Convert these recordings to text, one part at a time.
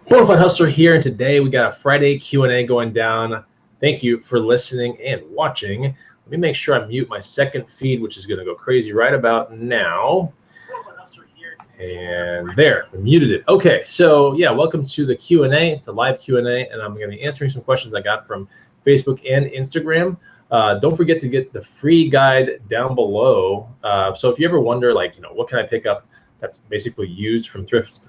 Bonafide Hustler here, and today we got a Friday Q&A going down. Thank you for listening and watching. Let me make sure I mute my second feed, which is going to go crazy right about now. And there, I muted it. Okay, so yeah, welcome to the Q&A. It's a live Q&A, and I'm going to be answering some questions I got from Facebook and Instagram. Don't forget to get the free guide down below. So if you ever wonder, like, what can I pick up that's basically used from thrift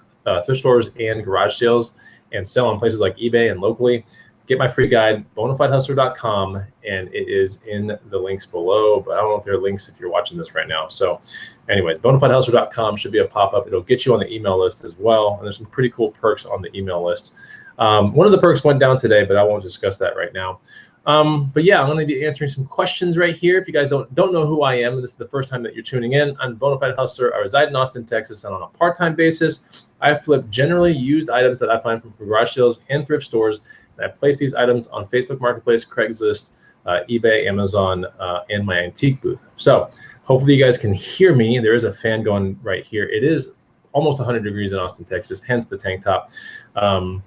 stores and garage sales and sell on places like eBay and locally, get my free guide, bonafidehustler.com, and it is in the links below, but I don't know if there are links if you're watching this right now. So anyways, bonafidehustler.com should be a pop-up. It'll get you on the email list as well, and there's some pretty cool perks on the email list. One of the perks went down today, but I won't discuss that right now. But yeah, I'm going to be answering some questions right here. If you guys don't know who I am, and this is the first time that you're tuning in, I'm Bonafide Hustler. I reside in Austin, Texas, and on a part-time basis, I flip generally used items that I find from garage sales and thrift stores, and I place these items on Facebook Marketplace, Craigslist, eBay, Amazon, and my antique booth. So hopefully you guys can hear me. There is a fan going right here. It is almost 100 degrees in Austin, Texas, hence the tank top. And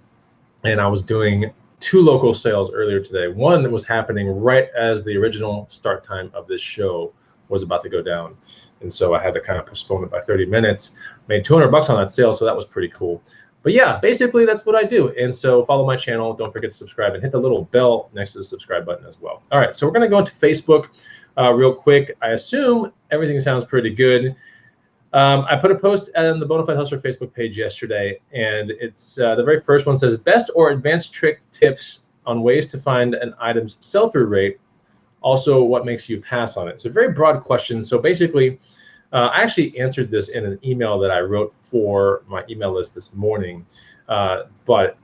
I was doing 2 local sales earlier today. One was happening right as the original start time of this show was about to go down. And so I had to kind of postpone it by 30 minutes, made $200 on that sale. So that was pretty cool. But yeah, basically that's what I do. And so follow my channel. Don't forget to subscribe and hit the little bell next to the subscribe button as well. All right, so we're going to go into Facebook real quick. I assume everything sounds pretty good. I put a post on the Bonafide Hustler Facebook page yesterday, and it's the very first one says, best or advanced trick tips on ways to find an item's sell-through rate. Also, what makes you pass on it? It's a very broad question. So basically, I actually answered this in an email that I wrote for my email list this morning, but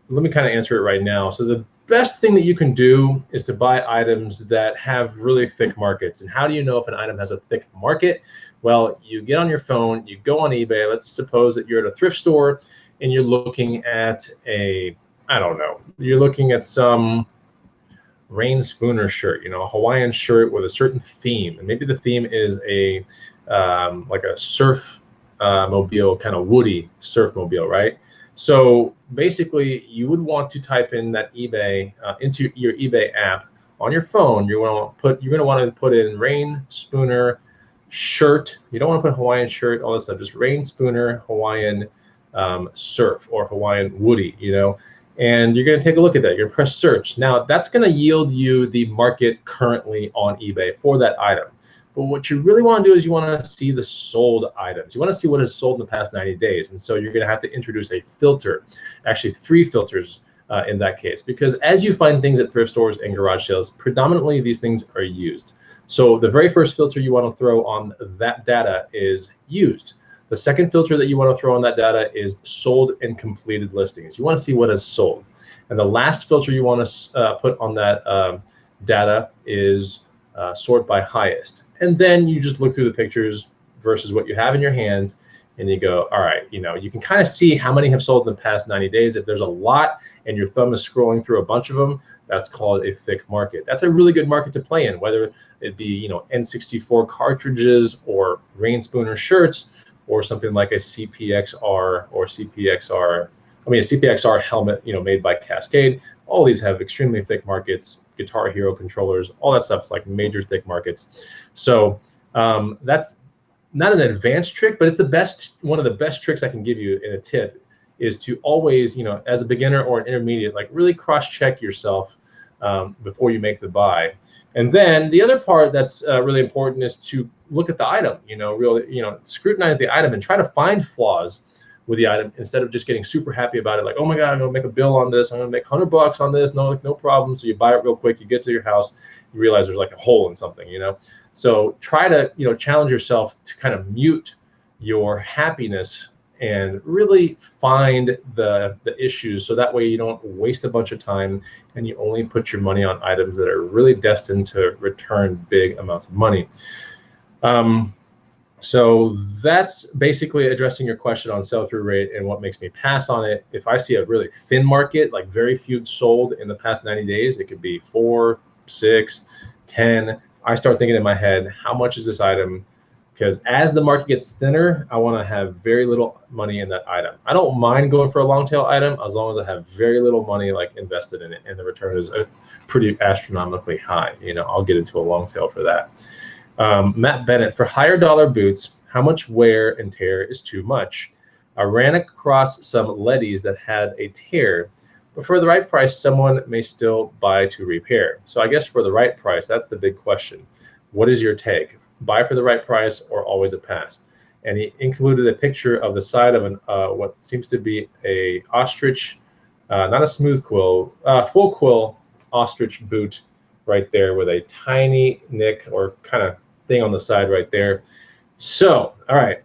let me kind of answer it right now. So the best thing that you can do is to buy items that have really thick markets. And how do you know if an item has a thick market? Well, you get on your phone, you go on eBay. Let's suppose that you're at a thrift store and you're looking at you're looking at some rain spooner shirt, a Hawaiian shirt with a certain theme. And maybe the theme is a like a surf mobile, kind of woody surf mobile, right? So basically, you would want to type in that eBay into your eBay app on your phone. You're going to want to put in rain spooner shirt. You don't want to put Hawaiian shirt, all that stuff. Just rain spooner Hawaiian surf or Hawaiian woody, And you're going to take a look at that. You're going to press search. Now that's going to yield you the market currently on eBay for that item. But what you really want to do is you want to see the sold items. You want to see what is sold in the past 90 days. And so you're going to have to introduce a filter, actually 3 filters in that case, because as you find things at thrift stores and garage sales, predominantly these things are used. So the very first filter you want to throw on that data is used. The second filter that you want to throw on that data is sold and completed listings. You want to see what is sold. And the last filter you want to put on that data is sort by highest. And then you just look through the pictures versus what you have in your hands, and you go, all right, you can kind of see how many have sold in the past 90 days. If there's a lot and your thumb is scrolling through a bunch of them, that's called a thick market. That's a really good market to play in, whether it be N64 cartridges or rain spooner shirts, or something like a CPXR or a CPXR helmet, made by Cascade. All these have extremely thick markets. Guitar Hero controllers, all that stuff is like major thick markets. So that's not an advanced trick, but it's one of the best tricks I can give you in a tip is to always, as a beginner or an intermediate, like really cross-check yourself before you make the buy. And then the other part that's really important is to look at the item, really, scrutinize the item and try to find flaws with the item instead of just getting super happy about it. Like, oh my God, I'm gonna make a bill on this. I'm gonna make $100 on this. No problem. So you buy it real quick. You get to your house, you realize there's like a hole in something, So try to, challenge yourself to kind of mute your happiness and really find the issues, so that way you don't waste a bunch of time and you only put your money on items that are really destined to return big amounts of money. So that's basically addressing your question on sell-through rate and what makes me pass on it. If I see a really thin market, like very few sold in the past 90 days, it could be 4, 6, 10. I start thinking in my head, how much is this item? because as the market gets thinner, I want to have very little money in that item. I don't mind going for a long tail item as long as I have very little money like invested in it and the return is pretty astronomically high. You know, I'll get into a long tail for that. Matt Bennett, for higher dollar boots, how much wear and tear is too much? I ran across some Leddies that had a tear, but for the right price, someone may still buy to repair. So I guess for the right price, that's the big question. What is your take? Buy for the right price or always a pass? And he included a picture of the side of an what seems to be a ostrich, not a smooth quill, full quill ostrich boot right there with a tiny nick or kind of thing on the side right there. So, all right.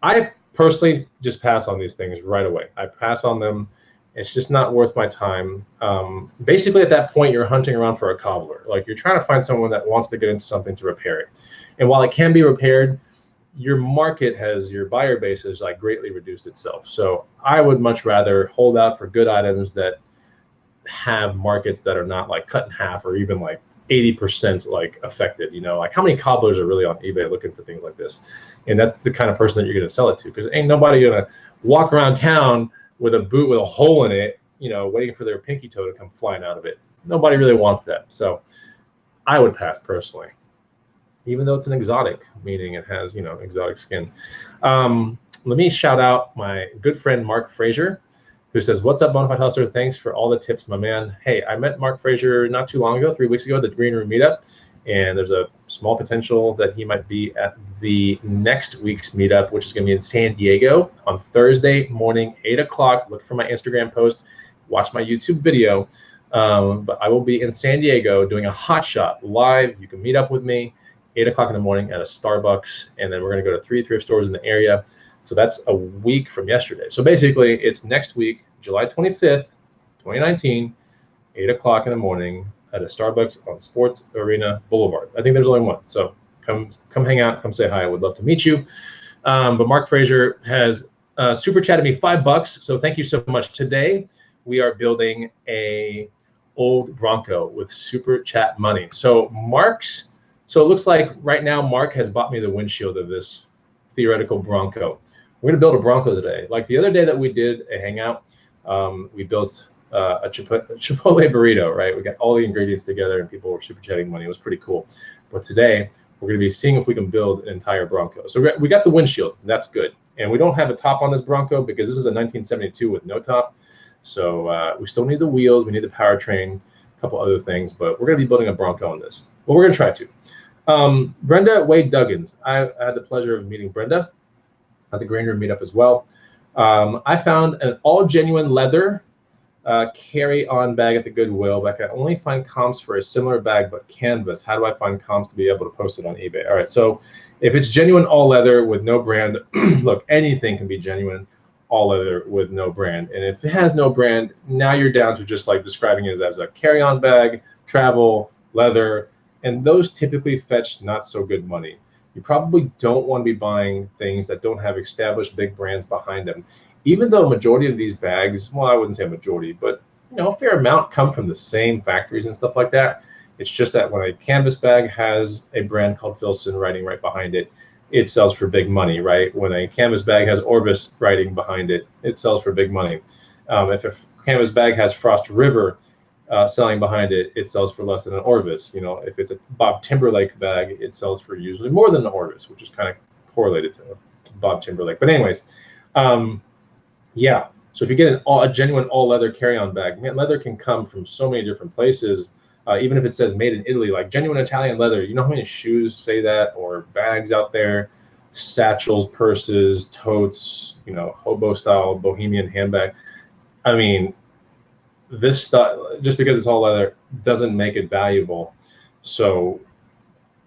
I personally just pass on these things right away. I pass on them. It's just not worth my time. Basically, at that point, you're hunting around for a cobbler. Like you're trying to find someone that wants to get into something to repair it. And while it can be repaired, your market has, your buyer base has like greatly reduced itself. So I would much rather hold out for good items that have markets that are not like cut in half or even like 80% like affected. You know, like how many cobblers are really on eBay looking for things like this? And that's the kind of person that you're going to sell it to, because ain't nobody going to walk around town with a boot with a hole in it, you know, waiting for their pinky toe to come flying out of it. Nobody really wants that. So I would pass personally, even though it's an exotic, meaning it has, you know, exotic skin. Let me shout out my good friend, Mark Frazier, who says, what's up, Bonafide Hustler? Thanks for all the tips, my man. Hey, I met Mark Frazier not too long ago, 3 weeks ago, at the Green Room meetup. And there's a small potential that he might be at the next week's meetup, which is going to be in San Diego on Thursday morning, 8 o'clock. Look for my Instagram post, watch my YouTube video. But I will be in San Diego doing a hot shot live. You can meet up with me 8 o'clock in the morning at a Starbucks. And then we're going to go to 3 thrift stores in the area. So that's a week from yesterday. So basically, it's next week, July 25th, 2019, 8 o'clock in the morning at a Starbucks on Sports Arena Boulevard. I think there's only one. So come hang out, come say hi. I would love to meet you. But Mark Frazier has super chatted me $5. So thank you so much. Today, we are building a old Bronco with super chat money. So it looks like right now Mark has bought me the windshield of this theoretical Bronco. We're gonna build a Bronco today. Like the other day that we did a hangout, we built a Chipotle burrito, right? We got all the ingredients together and people were super chatting money. It was pretty cool. But today we're going to be seeing if we can build an entire Bronco. So we got the windshield, that's good. And we don't have a top on this Bronco because this is a 1972 with no top. So we still need the wheels, we need the powertrain, a couple other things, but we're going to be building a Bronco on this. Well, we're going to try to. Brenda Wade Duggins, I had the pleasure of meeting Brenda at the Green Room meetup as well. I found an all genuine leather carry-on bag at the Goodwill, but I can only find comps for a similar bag but canvas. How do I find comps to be able to post it on eBay? All right, so if it's genuine all leather with no brand, look, anything can be genuine all leather with no brand. And if it has no brand, now you're down to just like describing it as a carry-on bag, travel, leather, and those typically fetch not so good money. You probably don't want to be buying things that don't have established big brands behind them. Even though a majority of these bags, well, I wouldn't say a majority, but you know, a fair amount come from the same factories and stuff like that. It's just that when a canvas bag has a brand called Filson writing right behind it, it sells for big money, right? When a canvas bag has Orbis writing behind it, it sells for big money. If a canvas bag has Frost River selling behind it, it sells for less than an Orbis. You know, if it's a Bob Timberlake bag, it sells for usually more than an Orbis, which is kind of correlated to Bob Timberlake. But anyways, yeah. So if you get a genuine all leather carry-on bag, man, leather can come from so many different places. Even if it says made in Italy, like genuine Italian leather, you know how many shoes say that, or bags out there, satchels, purses, totes, you know, hobo style bohemian handbag. I mean, this stuff, just because it's all leather doesn't make it valuable. So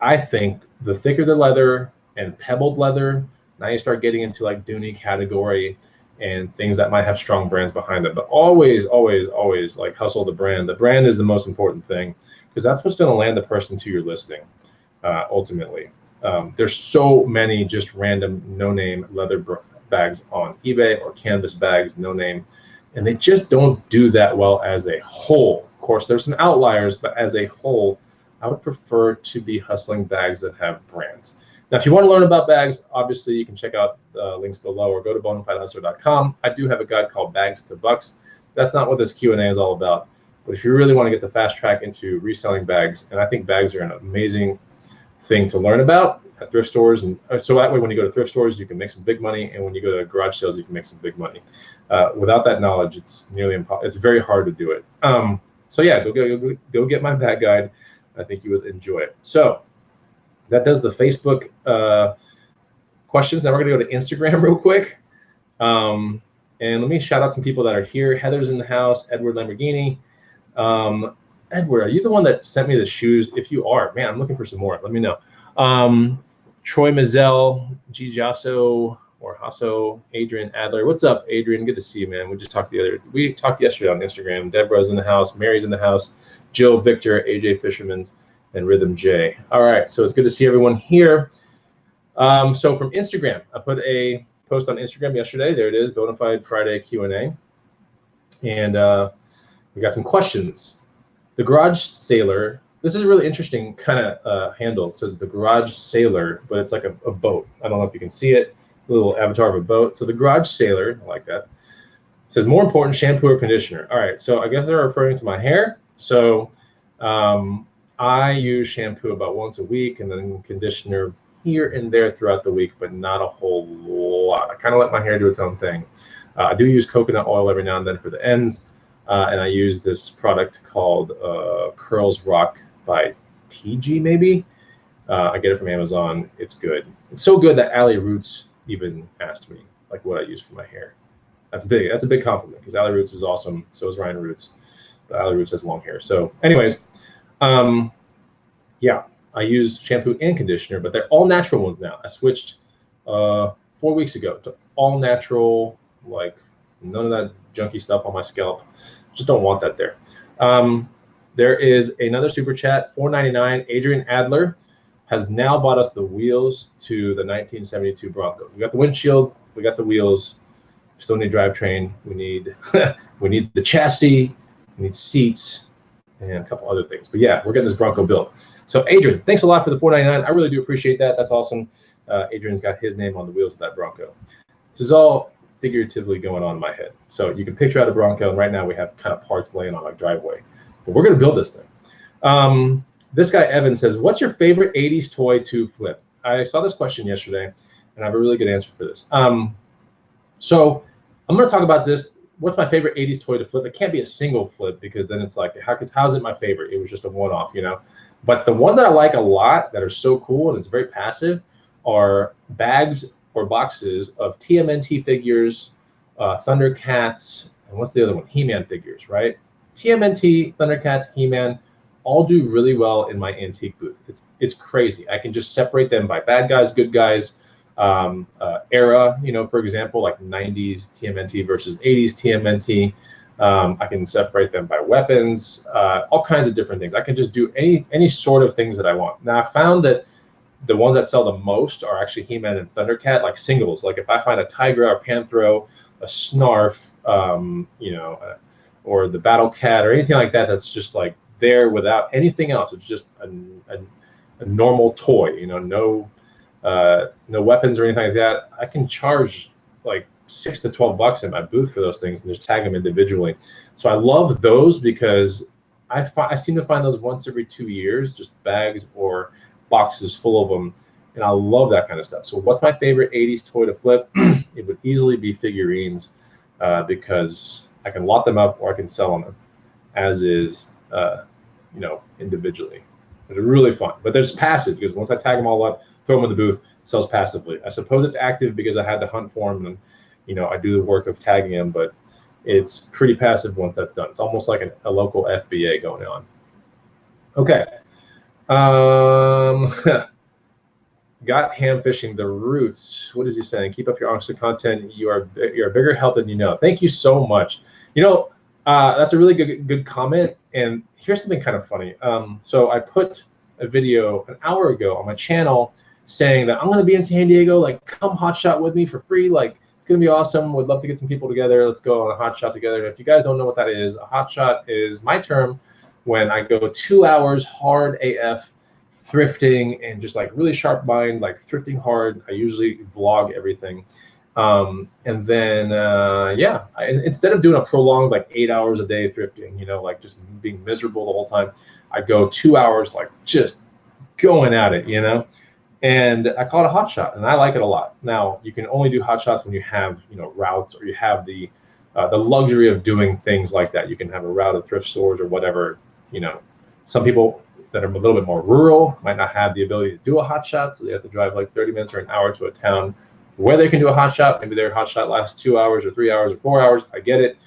I think the thicker the leather and pebbled leather, now you start getting into like Dooney category and things that might have strong brands behind them. But always, always, always like hustle the brand. The brand is the most important thing because that's what's going to land the person to your listing ultimately. There's so many just random no-name leather bags on eBay or canvas bags, no name, and they just don't do that well as a whole. Of course, there's some outliers, but as a whole, I would prefer to be hustling bags that have brands. Now, if you want to learn about bags, obviously you can check out the links below or go to bonafidehustler.com. I do have a guide called Bags to Bucks. That's not what this Q&A is all about. But if you really want to get the fast track into reselling bags, and I think bags are an amazing thing to learn about at thrift stores, and so that way when you go to thrift stores you can make some big money, and when you go to garage sales you can make some big money. Without that knowledge, it's nearly impossible. It's very hard to do it. So yeah, go get my bag guide. I think you would enjoy it. So that does the Facebook questions. Now we're gonna go to Instagram real quick, and let me shout out some people that are here. Heather's in the house. Edward Lamborghini. Edward, are you the one that sent me the shoes? If you are, man, I'm looking for some more. Let me know. Troy Mazel, Gijasso or Hasso, Adrian Adler. What's up, Adrian? Good to see you, man. We talked yesterday on Instagram. Deborah's in the house. Mary's in the house. Jill, Victor, AJ Fisherman, and Rhythm J. All right, so it's good to see everyone here. So from Instagram, I put a post on Instagram yesterday. There it is, Bonafide Friday Q&A. And we got some questions. The Garage Sailor, this is a really interesting kind of handle. It says the Garage Sailor, but it's like a boat. I don't know if you can see it, a little avatar of a boat. So the Garage Sailor, I like that. It says more important, shampoo or conditioner. All right, so I guess they're referring to my hair. So I use shampoo about once a week and then conditioner here and there throughout the week, but not a whole lot. I kind of let my hair do its own thing. I do use coconut oil every now and then for the ends. And I use this product called Curls Rock by TG, maybe. I get it from Amazon. It's good. It's so good that Allie Roots even asked me like what I use for my hair. That's big. That's a big compliment because Allie Roots is awesome. So is Ryan Roots. But Allie Roots has long hair. So anyways, yeah, I use shampoo and conditioner, but they're all natural ones now. I switched 4 weeks ago to all natural, like none of that junky stuff on my scalp. Just don't want that there. There is another super chat, $4.99. Adrian Adler has now bought us the wheels to the 1972 Bronco. We got the windshield, we got the wheels, still need drivetrain. We need we need the chassis, we need seats, and a couple other things. But yeah, we're getting this Bronco built. So Adrian, thanks a lot for the $4.99. I really do appreciate that. That's awesome. Adrian's got his name on the wheels of that Bronco. This is all figuratively going on in my head. So you can picture out a Bronco, and right now we have kind of parts laying on our driveway. But we're going to build this thing. This guy, Evan, says, what's your favorite 80s toy to flip? I saw this question yesterday, and I have a really good answer for this. So I'm going to talk about this. What's my favorite 80s toy to flip? It can't be a single flip because then it's like, how's it my favorite? It was just a one-off, you know? But the ones that I like a lot that are so cool and it's very passive are bags or boxes of TMNT figures, Thundercats, and what's the other one? He-Man figures, right? TMNT, Thundercats, He-Man, all do really well in my antique booth. It's crazy. I can just separate them by bad guys, good guys, era, you know, for example, like 90s TMNT versus 80s TMNT. I can separate them by weapons, all kinds of different things. I can just do any sort of things that I want. Now, I found that the ones that sell the most are actually He-Man and Thundercat, like singles. Like if I find a Tigra or Panthro, a Snarf, you know, or the Battle Cat or anything like that, that's just like there without anything else. It's just a normal toy, you know, no weapons or anything like that. I can charge like $6 to $12 in my booth for those things and just tag them individually. So I love those because I seem to find those once every 2 years, just bags or boxes full of them, and I love that kind of stuff. So what's my favorite 80s toy to flip? It would easily be figurines because I can lot them up or I can sell them as is, you know, individually. It's really fun, but there's passive because once I tag them all up, throw them in the booth, sells passively. I suppose it's active because I had to hunt for them and, you know, I do the work of tagging them, but it's pretty passive once that's done. It's almost like a local FBA going on. Okay. Got ham fishing the roots. What is he saying? Keep up your honest content. You're a bigger help than you know. Thank you so much. You know, that's a really good comment. And here's something kind of funny. So I put a video an hour ago on my channel saying that I'm going to be in San Diego. Like, come hot shot with me for free. Like, it's going to be awesome. Would love to get some people together. Let's go on a hot shot together. And if you guys don't know what that is, a hot shot is my term when I go 2 hours hard AF thrifting and just like really sharp mind, like thrifting hard. I usually vlog everything. And then, yeah, instead of doing a prolonged like 8 hours a day thrifting, you know, like just being miserable the whole time, I go 2 hours, like just going at it, you know, and I call it a hot shot, and I like it a lot. Now, you can only do hot shots when you have, you know, routes, or you have the luxury of doing things like that. You can have a route of thrift stores or whatever, you know. Some people that are a little bit more rural might not have the ability to do a hot shot, so they have to drive like 30 minutes or an hour to a town where they can do a hot shot. Maybe their hot shot lasts 2 hours or 3 hours or 4 hours. I get it.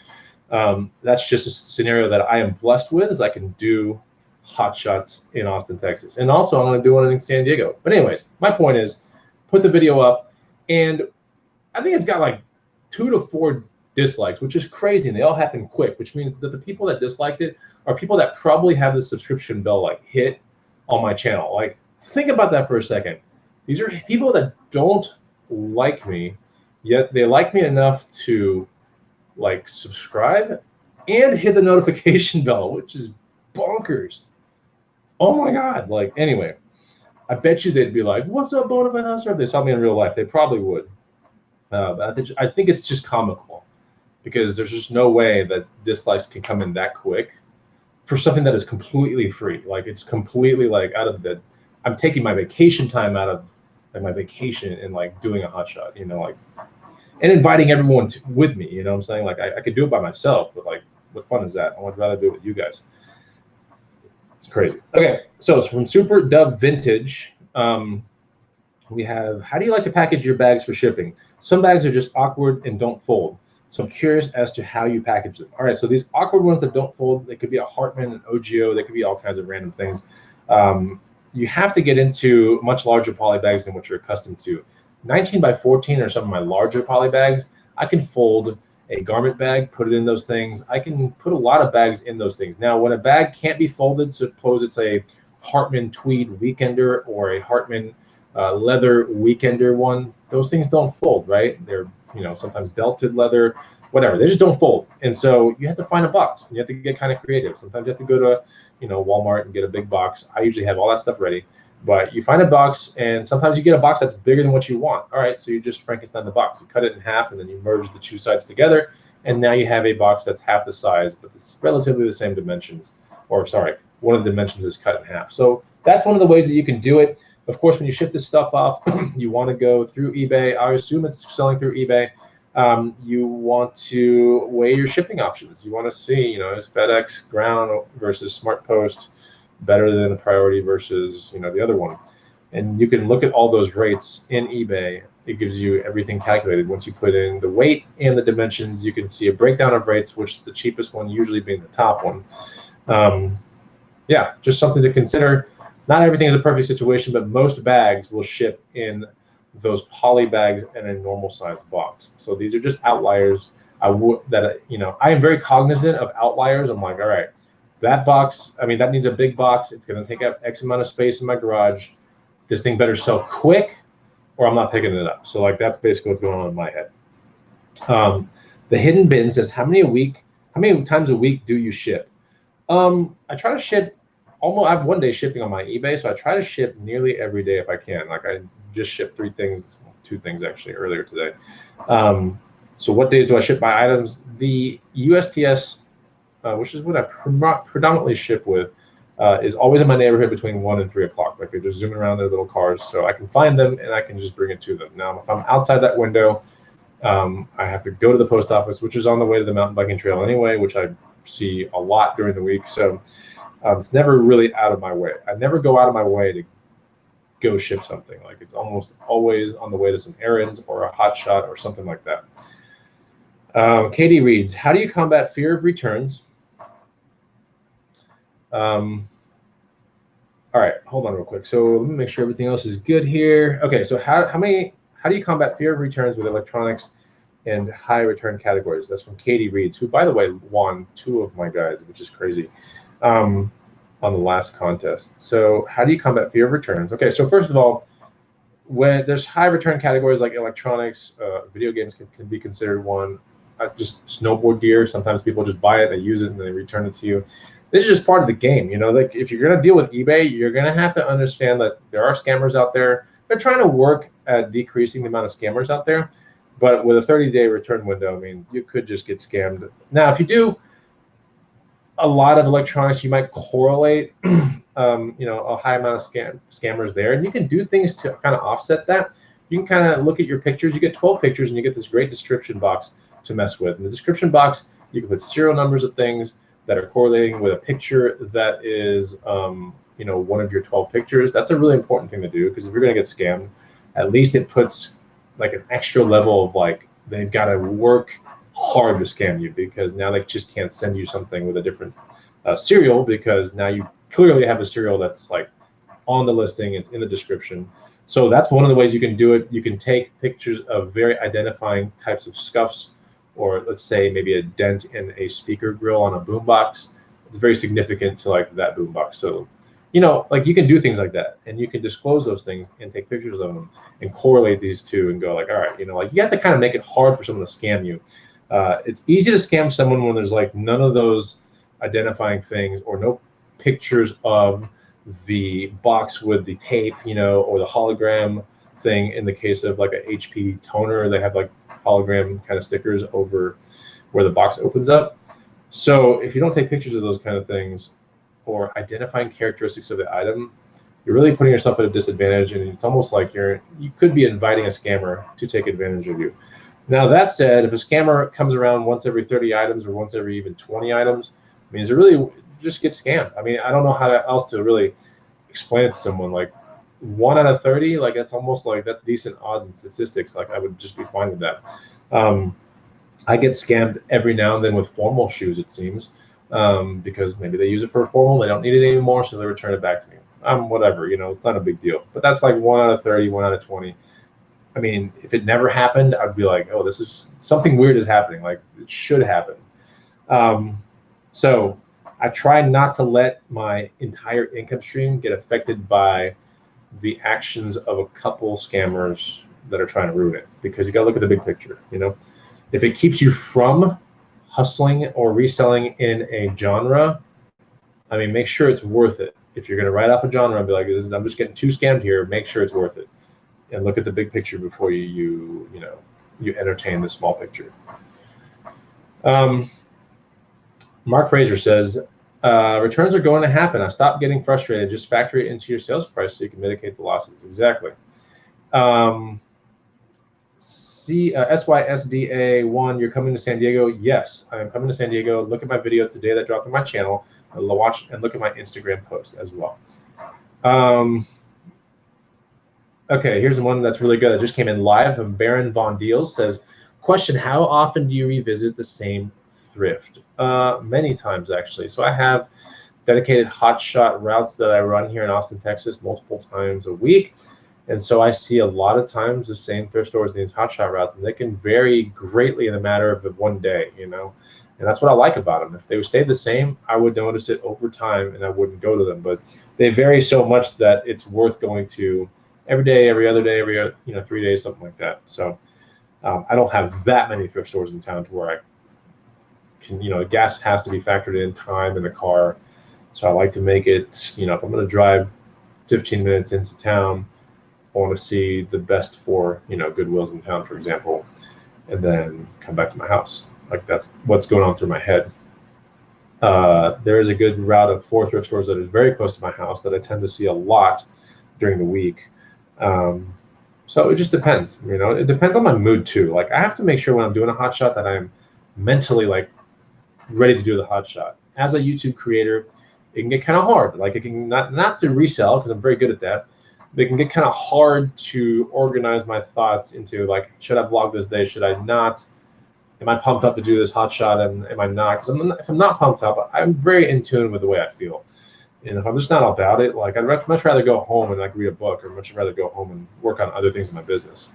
That's just a scenario that I am blessed with, is I can do hot shots in Austin, Texas. And also I'm going to do one in San Diego. But anyways, my point is, put the video up, and I think it's got like 2 to 4 dislikes, which is crazy, and they all happen quick, which means that the people that disliked it are people that probably have the subscription bell like hit on my channel. Like, think about that for a second. These are people that don't like me, yet they like me enough to like subscribe and hit the notification bell, which is bonkers. Oh my God. Like, anyway, I bet you they'd be like, what's up, Bonafide Hustler? If they saw me in real life, they probably would. But I think it's just comical, because there's just no way that dislikes can come in that quick for something that is completely free. Like, it's completely like out of the, I'm taking my vacation time out of like my vacation and like doing a hot shot, you know, like, and inviting everyone with me, you know what I'm saying? Like, I could do it by myself, but like, what fun is that? I would rather do it with you guys. It's crazy. Okay, so it's from Super Dub Vintage. We have, how do you like to package your bags for shipping? Some bags are just awkward and don't fold. So I'm curious as to how you package them. All right, so these awkward ones that don't fold, they could be a Hartman, an OGO, they could be all kinds of random things. You have to get into much larger poly bags than what you're accustomed to. 19 by 14 are some of my larger poly bags. I can fold a garment bag, put it in those things. I can put a lot of bags in those things. Now, when a bag can't be folded, suppose it's a Hartman tweed weekender or a Hartman leather weekender one, those things don't fold, right? They're, you know, sometimes belted leather, whatever. They just don't fold. And so you have to find a box. You have to get kind of creative. Sometimes you have to go to, you know, Walmart and get a big box. I usually have all that stuff ready. But you find a box, and sometimes you get a box that's bigger than what you want. All right, so you just Frankenstein the box. You cut it in half, and then you merge the two sides together, and now you have a box that's half the size, but it's relatively the same dimensions. Or sorry, one of the dimensions is cut in half. So that's one of the ways that you can do it. Of course, when you ship this stuff off, you want to go through eBay. I assume it's selling through eBay. You want to weigh your shipping options. You want to see, you know, is FedEx ground versus SmartPost better than a priority versus, you know, the other one. And you can look at all those rates in eBay. It gives you everything calculated. Once you put in the weight and the dimensions, you can see a breakdown of rates, which the cheapest one usually being the top one. Yeah, just something to consider. Not everything is a perfect situation, but most bags will ship in those poly bags in a normal size box. So these are just outliers. I am very cognizant of outliers. I'm like, all right, that box, I mean, that needs a big box. It's going to take up X amount of space in my garage. This thing better sell quick, or I'm not picking it up. So like, that's basically what's going on in my head. The hidden bin says, how many times a week do you ship? I try to ship almost. I have 1 day shipping on my eBay, so I try to ship nearly every day if I can. Like, I just shipped 2 things actually earlier today. So what days do I ship my items? The USPS, which is what I predominantly ship with, is always in my neighborhood between 1 and 3 o'clock. Like, they're just zooming around their little cars, so I can find them and I can just bring it to them. Now, if I'm outside that window, I have to go to the post office, which is on the way to the mountain biking trail anyway, which I see a lot during the week. So it's never really out of my way. I never go out of my way to go ship something. Like, it's almost always on the way to some errands or a hot shot or something like that. Katie reads, how do you combat fear of returns? All right, hold on real quick. So let me make sure everything else is good here. Okay, so how do you combat fear of returns with electronics and high return categories? That's from Katie Reads, who, by the way, won 2 of my guides, which is crazy, on the last contest. So how do you combat fear of returns? Okay, so first of all, when there's high return categories like electronics, video games can be considered one. Just snowboard gear. Sometimes people just buy it, they use it, and they return it to you. this is just part of the game. You know, like if you're going to deal with eBay, you're going to have to understand that there are scammers out there. They're trying to work at decreasing the amount of scammers out there. But with a 30-day return window, I mean, you could just get scammed. Now, if you do a lot of electronics, you might correlate, you know, a high amount of scammers there, and you can do things to kind of offset that. You can kind of look at your pictures. You get 12 pictures, and you get this great description box to mess with. In the description box, you can put serial numbers of things that are correlating with a picture that is, you know, one of your 12 pictures. That's a really important thing to do, because if you're going to get scammed, at least it puts like an extra level of like, they've got to work hard to scam you, because now they just can't send you something with a different serial, because now you clearly have a serial that's like on the listing, it's in the description. So that's one of the ways you can do it. You can take pictures of very identifying types of scuffs, or let's say maybe a dent in a speaker grill on a boombox. It's very significant to like that boombox. So, you know, like you can do things like that, and you can disclose those things and take pictures of them and correlate these two and go like, all right, you know, like you have to kind of make it hard for someone to scam you. It's easy to scam someone when there's like none of those identifying things, or no pictures of the box with the tape, you know, or the hologram thing. In the case of like a HP toner, they have like hologram kind of stickers over where the box opens up. So if you don't take pictures of those kind of things, or identifying characteristics of the item, you're really putting yourself at a disadvantage, and it's almost like you could be inviting a scammer to take advantage of you. Now, that said, if a scammer comes around once every 30 items or once every even 20 items, I mean, it really just get scammed. I mean, I don't know how else to really explain it to someone. Like 1 out of 30, like that's almost like that's decent odds and statistics. Like I would just be fine with that. I get scammed every now and then with formal shoes, it seems, because maybe they use it for formal, they don't need it anymore, so they return it back to me. Whatever, you know, it's not a big deal. But that's like 1 out of 30, 1 out of 20. I mean, if it never happened, I'd be like, oh, this is something weird is happening. Like it should happen. So I try not to let my entire income stream get affected by the actions of a couple scammers that are trying to ruin it, because you got to look at the big picture. You know, if it keeps you from hustling or reselling in a genre, I mean, make sure it's worth it. If you're going to write off a genre and be like, I'm just getting too scammed here, make sure it's worth it, and look at the big picture before you entertain the small picture. Mark Fraser says, returns are going to happen. I stopped getting frustrated. Just factor it into your sales price so you can mitigate the losses. Exactly. SYSDA1, you're coming to San Diego? Yes, I am coming to San Diego. Look at my video today that dropped on my channel. Watch and look at my Instagram post as well. Okay, here's the one that's really good. It just came in live from Baron Von Deals. Says, question, how often do you revisit the same thrift? Many times, actually. So I have dedicated hotshot routes that I run here in Austin, Texas, multiple times a week. And so I see a lot of times the same thrift stores in these hotshot routes, and they can vary greatly in a matter of one day, you know? And that's what I like about them. If they stayed the same, I would notice it over time and I wouldn't go to them. But they vary so much that it's worth going to every day, every other day, every 3 days, something like that. So I don't have that many thrift stores in town to where I can, gas has to be factored in, time in the car. So I like to make it, if I'm going to drive 15 minutes into town, I want to see the best 4, Goodwills in town, for example, and then come back to my house. Like that's what's going on through my head. There is a good route of 4 thrift stores that is very close to my house that I tend to see a lot during the week. So it just depends, it depends on my mood too. Like I have to make sure when I'm doing a hot shot that I'm mentally like ready to do the hot shot. As a YouTube creator, it can get kind of hard. Like it can not to resell, because I'm very good at that. But it can get kind of hard to organize my thoughts into like, should I vlog this day? Should I not? Am I pumped up to do this hot shot? And am I not? Because if I'm not pumped up, I'm very in tune with the way I feel. And if I'm just not about it, like I'd much rather go home and like read a book, or much rather go home and work on other things in my business.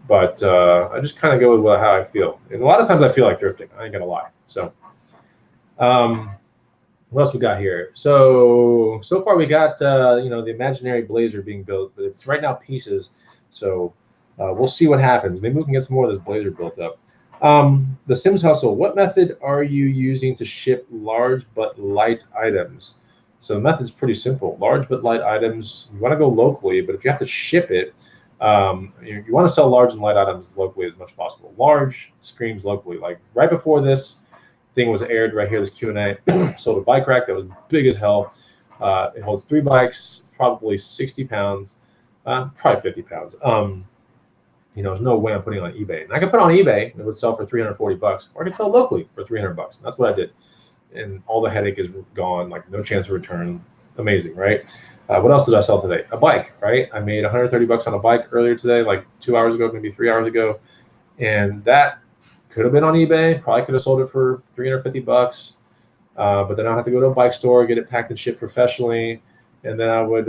But I just kind of go with how I feel. And a lot of times I feel like thrifting. I ain't gonna lie. So, what else we got here? So far we got the imaginary blazer being built, but it's right now pieces. So we'll see what happens. Maybe we can get some more of this blazer built up. The Sims Hustle, what method are you using to ship large but light items? So the method's pretty simple. Large but light items, you want to go locally, but if you have to ship it, you want to sell large and light items locally as much as possible. Large screams locally. Like right before this thing was aired, right here, this Q&A, sold a bike rack that was big as hell. It holds 3 bikes, probably 60 pounds, probably 50 pounds. There's no way I'm putting it on eBay. And I could put it on eBay and it would sell for 340 bucks, or I could sell locally for 300 bucks. And that's what I did. And all the headache is gone, like no chance of return. Amazing, right? What else did I sell today? A bike, right? I made 130 bucks on a bike earlier today, like 2 hours ago, maybe 3 hours ago. And that could have been on eBay. Probably could have sold it for 350 bucks. But then I'll have to go to a bike store, get it packed and shipped professionally. And then I would,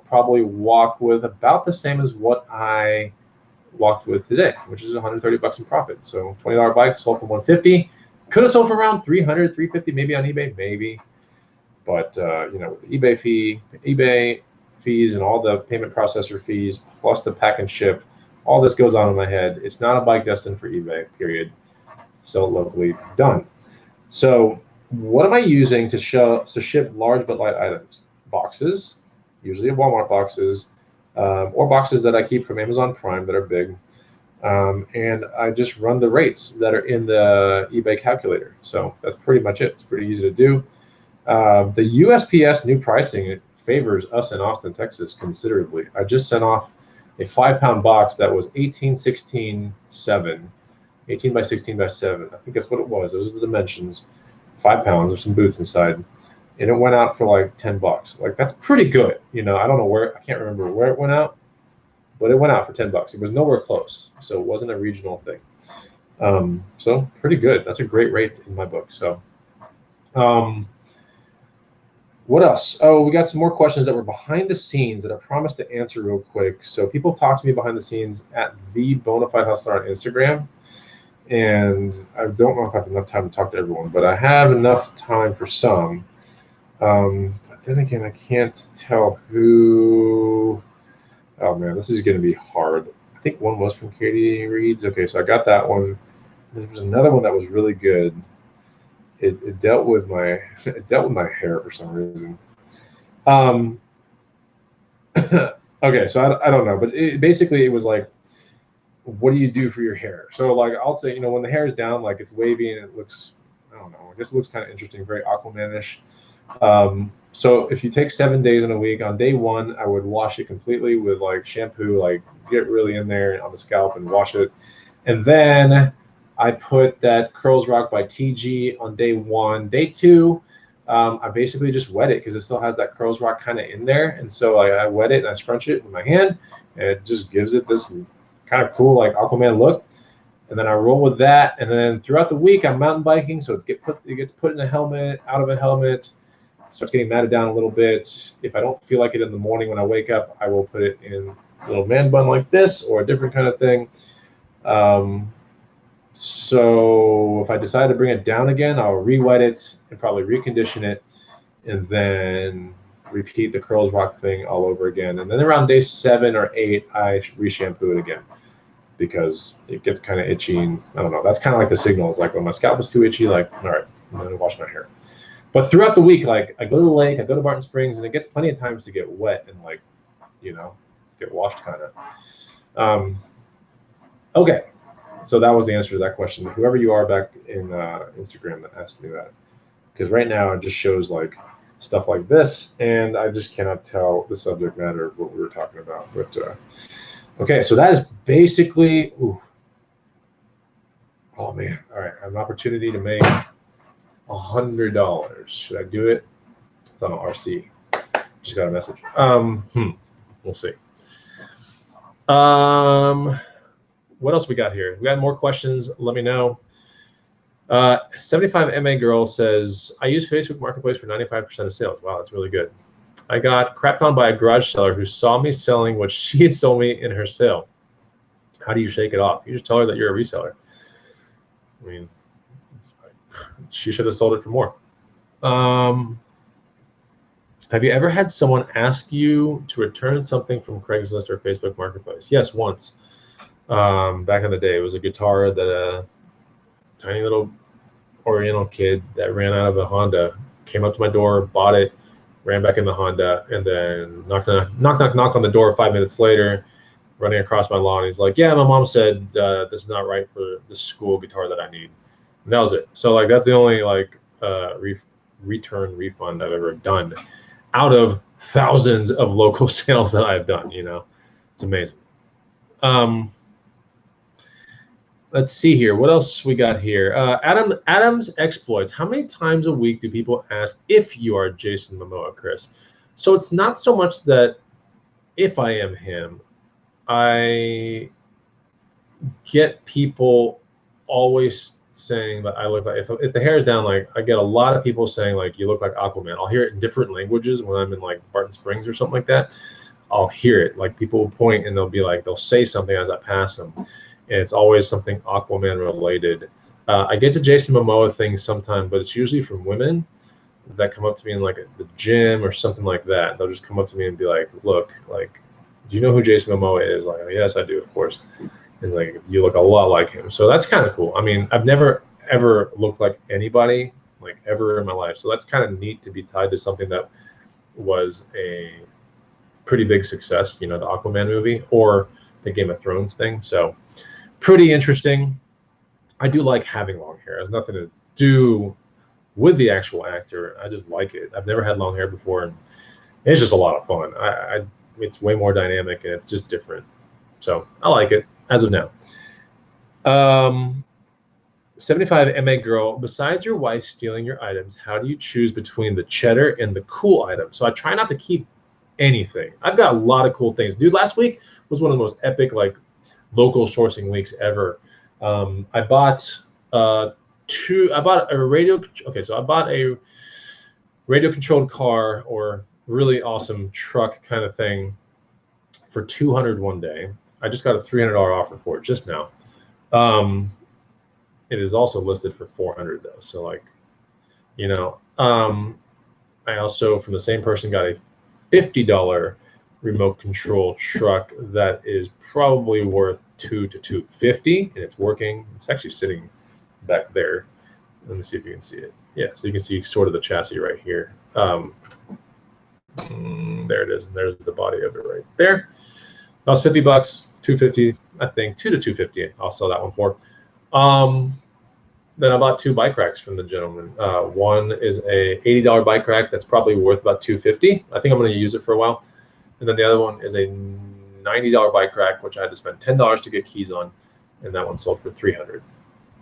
probably walk with about the same as what I walked with today, which is 130 bucks in profit. So $20 bike sold for 150. Could have sold for around 300, 350, maybe on eBay, maybe. But with the eBay fees and all the payment processor fees, plus the pack and ship, all this goes on in my head. It's not a bike destined for eBay, period. Sell it locally, done. So what am I using to ship large but light items? Boxes, usually Walmart boxes, or boxes that I keep from Amazon Prime that are big. And I just run the rates that are in the eBay calculator. So that's pretty much it. It's pretty easy to do. The USPS new pricing favors us in Austin, Texas considerably. I just sent off a 5-pound box that was 18/16/7, 18 by 16 by 7. I think that's what it was. Those are the dimensions. 5 pounds. There's some boots inside. And it went out for like 10 bucks. Like, that's pretty good. I don't know where, I can't remember where it went out, but it went out for 10 bucks. It was nowhere close. So it wasn't a regional thing. So pretty good. That's a great rate in my book. So, what else? Oh, we got some more questions that were behind the scenes that I promised to answer real quick. So people talk to me behind the scenes at the Bonafide Hustler on Instagram. And I don't know if I have enough time to talk to everyone, but I have enough time for some. But then again, I can't tell who. Oh man, this is going to be hard. I think one was from Katie Reeds. Okay, so I got that one. There was another one that was really good. It dealt with my hair for some reason. Okay, so I don't know, but basically it was like, what do you do for your hair? So like I'll say, when the hair is down, like it's wavy and it looks, I don't know, I guess it looks kind of interesting, very Aquaman-ish. So if you take 7 days in a week, on day 1, I would wash it completely with like shampoo, like get really in there on the scalp and wash it. And then I put that Curls Rock by TG on day 1. Day 2, I basically just wet it because it still has that Curls Rock kind of in there. And so I wet it and I scrunch it with my hand, and it just gives it this kind of cool like Aquaman look. And then I roll with that. And then throughout the week, I'm mountain biking, so it gets put in a helmet, out of a helmet, starts getting matted down a little bit. If I don't feel like it in the morning when I wake up, I will put it in a little man bun like this or a different kind of thing. So if I decide to bring it down again, I'll re-wet it and probably recondition it, and then repeat the Curls Rock thing all over again. And then around day 7 or 8, I re-shampoo it again because it gets kind of itchy. And I don't know. That's kind of like the signals. Like when my scalp is too itchy, like, all right, I'm going to wash my hair. But throughout the week, like I go to the lake, I go to Barton Springs, and it gets plenty of times to get wet and like, get washed kind of. Okay. So that was the answer to that question. Whoever you are back in Instagram that asked me that, because right now it just shows like stuff like this, and I just cannot tell the subject matter of what we were talking about. But okay, so that is basically. Ooh, oh man! All right, I have an opportunity to make $100. Should I do it? It's on an RC. Just got a message. We'll see. What else we got here? We got more questions. Let me know. 75 MA girl says, I use Facebook Marketplace for 95% of sales. Wow, that's really good. I got crapped on by a garage seller who saw me selling what she had sold me in her sale. How do you shake it off? You just tell her that you're a reseller. I mean, she should have sold it for more. Have you ever had someone ask you to return something from Craigslist or Facebook Marketplace? Yes, once. Back in the day, it was a guitar that tiny little Oriental kid that ran out of a Honda, came up to my door, bought it, ran back in the Honda, and then knock on the door 5 minutes later, running across my lawn. He's like, yeah, my mom said this is not right for the school guitar that I need. And that was it. So like that's the only like return refund I've ever done out of thousands of local sales that I've done. You know, it's amazing. Let's see here. What else we got here? Adam's exploits. How many times a week do people ask if you are Jason Momoa, Chris? So it's not so much that if I am him. I get people always saying that I look like, if the hair is down, like I get a lot of people saying like, you look like Aquaman. I'll hear it in different languages when I'm in like Barton Springs or something like that. I'll hear it. Like people will point and they'll be like, they'll say something as I pass them. And it's always something Aquaman related. I get to Jason Momoa things sometimes, but it's usually from women that come up to me in like the gym or something like that. They'll just come up to me and be like, look, like, do you know who Jason Momoa is? Like, yes, I do, of course. And like, you look a lot like him. So that's kind of cool. I mean, I've never, ever looked like anybody, like ever in my life. So that's kind of neat to be tied to something that was a pretty big success, you know, the Aquaman movie or the Game of Thrones thing. So pretty interesting. I do like having long hair. It has nothing to do with the actual actor. I just like it. I've never had long hair before, and it's just a lot of fun. It's way more dynamic and it's just different. So I like it as of now. 75 MA girl, besides your wife stealing your items, how do you choose between the cheddar and the cool items? So I try not to keep anything. I've got a lot of cool things. Dude, last week was one of the most epic like local sourcing weeks ever. I bought a radio. Okay, so I bought a radio controlled car or really awesome truck kind of thing for $200 one day. I just got a $300 offer for it just now. It is also listed for $400 though. So like, you know, I also from the same person got a $50 remote control truck that is probably worth $200 to $250, and it's working. It's actually sitting back there. Let me see if you can see it. Yeah, so you can see sort of the chassis right here. There it is. And there's the body of it right there. That was $50, $250, I think, $200 to $250. I'll sell that one for. Then I bought 2 bike racks from the gentleman. One is a $80 bike rack that's probably worth about $250. I think I'm going to use it for a while. And then the other one is a $90 bike rack, which I had to spend $10 to get keys on, and that one sold for $300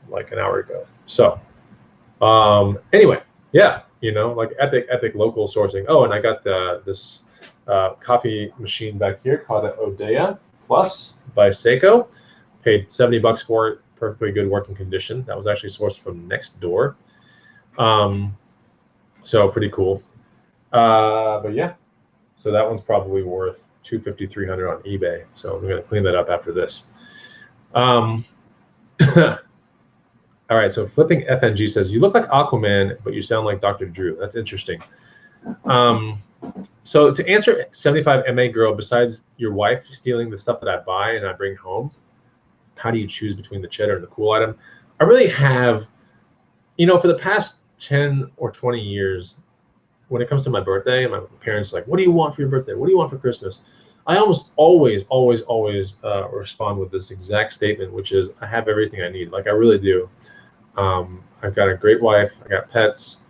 like an hour ago. So anyway, yeah, you know, like epic local sourcing. Oh, and I got this coffee machine back here called the Odeya Plus by Seiko. Paid $70 for it. Perfectly good working condition. That was actually sourced from next door. So pretty cool. But yeah, so that one's probably worth $250, $300 on eBay. So I'm gonna clean that up after this. All right, so Flipping FNG says, you look like Aquaman, but you sound like Dr. Drew. That's interesting. So to answer 75 MA girl, besides your wife stealing the stuff that I buy and I bring home, how do you choose between the cheddar and the cool item? I really have, you know, for the past 10 or 20 years, when it comes to my birthday, my parents are like, what do you want for your birthday? What do you want for Christmas? I almost always respond with this exact statement, which is, I have everything I need. Like I really do. I've got a great wife. I got pets.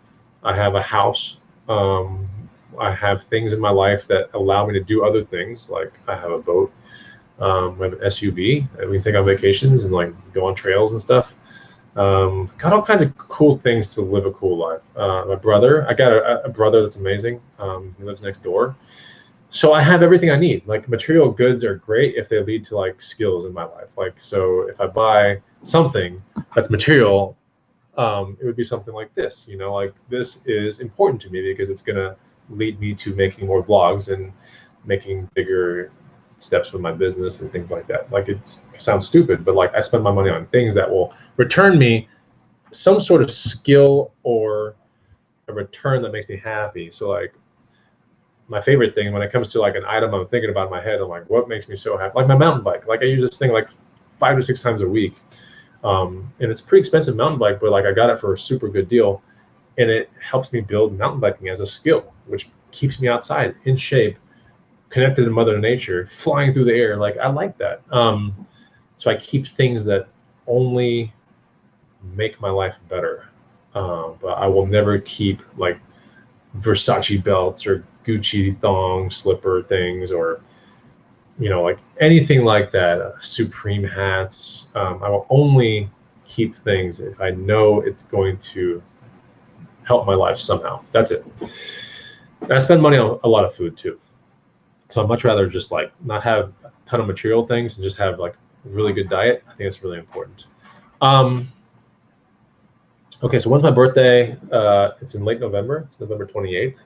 I have a house. I have things in my life that allow me to do other things. Like I have a boat. We have an SUV that we can take on vacations and like go on trails and stuff. Got all kinds of cool things to live a cool life. My brother, I got a brother that's amazing. He lives next door. So I have everything I need. Like material goods are great if they lead to like skills in my life. Like, so if I buy something that's material, it would be something like this, you know, like this is important to me because it's going to lead me to making more vlogs and making bigger steps with my business and things like that. Like it sounds stupid, but like I spend my money on things that will return me some sort of skill or a return that makes me happy. So like my favorite thing when it comes to like an item I'm thinking about in my head, I'm like, what makes me so happy? Like my mountain bike. Like I use this thing like 5 to 6 times a week. And it's a pretty expensive mountain bike, but like I got it for a super good deal, and it helps me build mountain biking as a skill, which keeps me outside in shape, connected to Mother Nature, flying through the air. Like I like that. So I keep things that only make my life better. But I will never keep like Versace belts or Gucci thong slipper things, or like anything like that. Supreme hats. I will only keep things if I know it's going to help my life somehow. That's it. And I spend money on a lot of food too. So I'd much rather just like not have a ton of material things and just have like a really good diet. I think it's really important. Okay, so when's my birthday? It's in late November. It's November 28th.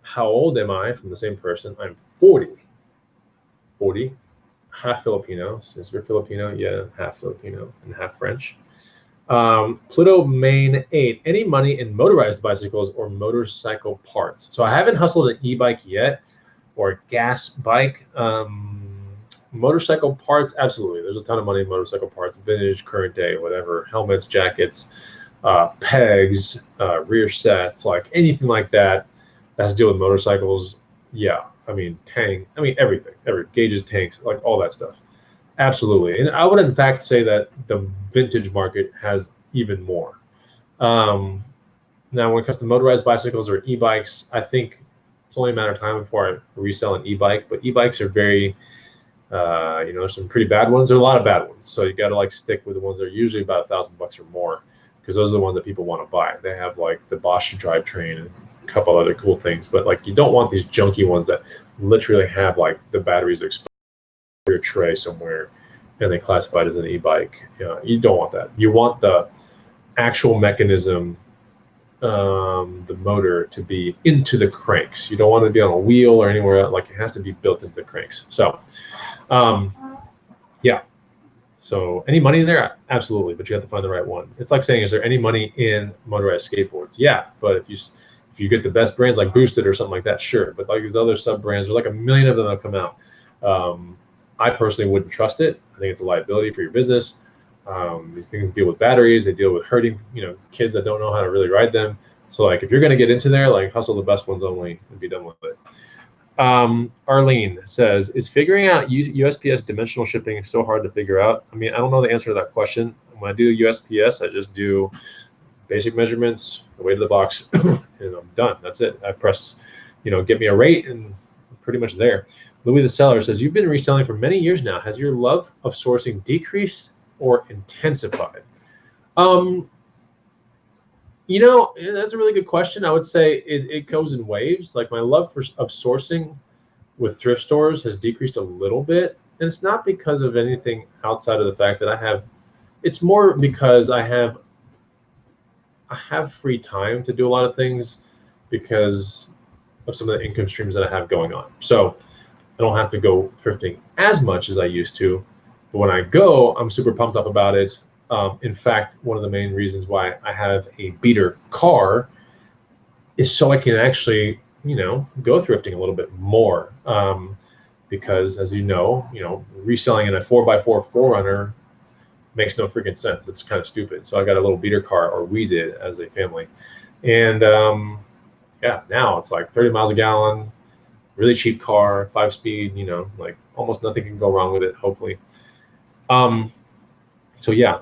How old am I? From the same person. I'm 40. 40. Half Filipino. Since you're Filipino, yeah, half Filipino and half French. Pluto Main 8. Any money in motorized bicycles or motorcycle parts? So I haven't hustled an e-bike yet, or a gas bike. Motorcycle parts, absolutely. There's a ton of money in motorcycle parts, vintage, current day, whatever. Helmets, jackets, pegs, rear sets, like anything like that has to deal with motorcycles. Yeah, I mean everything, gauges, tanks, like all that stuff. Absolutely. And I would in fact say that the vintage market has even more. Now when it comes to motorized bicycles or e-bikes, I think it's only a matter of time before I resell an e-bike. But e-bikes are very there's some pretty bad ones. There are a lot of bad ones, so you got to like stick with the ones that are usually about $1,000 or more, because those are the ones that people want to buy. They have like the Bosch drivetrain and a couple other cool things, but like you don't want these junky ones that literally have like the batteries exposed to your tray somewhere, and they classify it as an e-bike. You don't want that. You want the actual mechanism, the motor, to be into the cranks. You don't want to be on a wheel or anywhere else. Like it has to be built into the cranks. So yeah, so any money in there? Absolutely, but you have to find the right one. It's like saying, is there any money in motorized skateboards? Yeah, but if you get the best brands like Boosted or something like that, sure. But like these other sub brands, there's like a million of them that come out. I personally wouldn't trust it. I think it's a liability for your business. These things deal with batteries. They deal with hurting, kids that don't know how to really ride them. So like if you're going to get into there, like hustle the best ones only and be done with it. Arlene says, is figuring out USPS dimensional shipping so hard to figure out? I mean, I don't know the answer to that question. When I do USPS, I just do basic measurements, weight of the box, and I'm done. That's it. I press, get me a rate, and I'm pretty much there. Louis the Seller says, you've been reselling for many years now. Has your love of sourcing decreased or intensified? That's a really good question. I would say it goes in waves. Like my love of sourcing with thrift stores has decreased a little bit. And it's not because of anything outside of the fact that it's more because I have free time to do a lot of things because of some of the income streams that I have going on. So I don't have to go thrifting as much as I used to. But when I go, I'm super pumped up about it. In fact, one of the main reasons why I have a beater car is so I can actually, go thrifting a little bit more. Because as reselling in a 4x4 4Runner makes no freaking sense. It's kind of stupid. So I got a little beater car, or we did as a family. And now it's like 30 miles a gallon, really cheap car, 5-speed, like almost nothing can go wrong with it, hopefully. So yeah.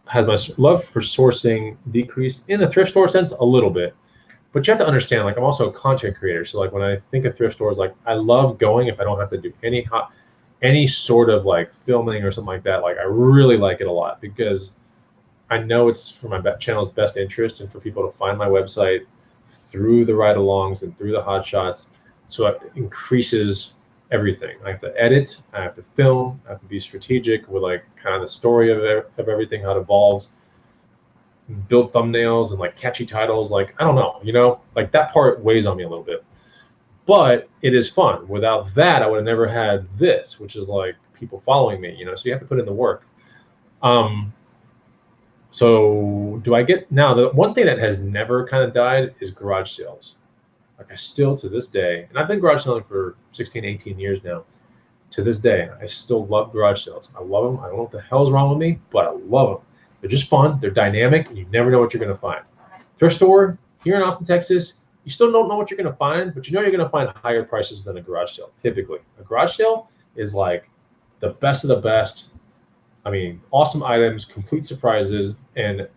Has my love for sourcing decreased in the thrift store sense? A little bit, but you have to understand, like I'm also a content creator. So like when I think of thrift stores, like I love going if I don't have to do any sort of like filming or something like that. Like I really like it a lot because I know it's for my channel's best interest and for people to find my website through the ride-alongs and through the hot shots. So it increases everything. I have to edit, I have to film, I have to be strategic with like kind of the story of everything, how it evolves, build thumbnails and like catchy titles. Like, I don't know, like that part weighs on me a little bit, but it is fun. Without that, I would have never had this, which is like people following me, so you have to put in the work. So do I get, now the one thing that has never kind of died is garage sales. Like I still to this day, and I've been garage selling for 16, 18 years now. To this day, I still love garage sales. I love them. I don't know what the hell's wrong with me, but I love them. They're just fun. They're dynamic, and you never know what you're going to find. Thrift store here in Austin, Texas, you still don't know what you're going to find, but you know you're going to find higher prices than a garage sale. Typically, a garage sale is like the best of the best. I mean, awesome items, complete surprises, and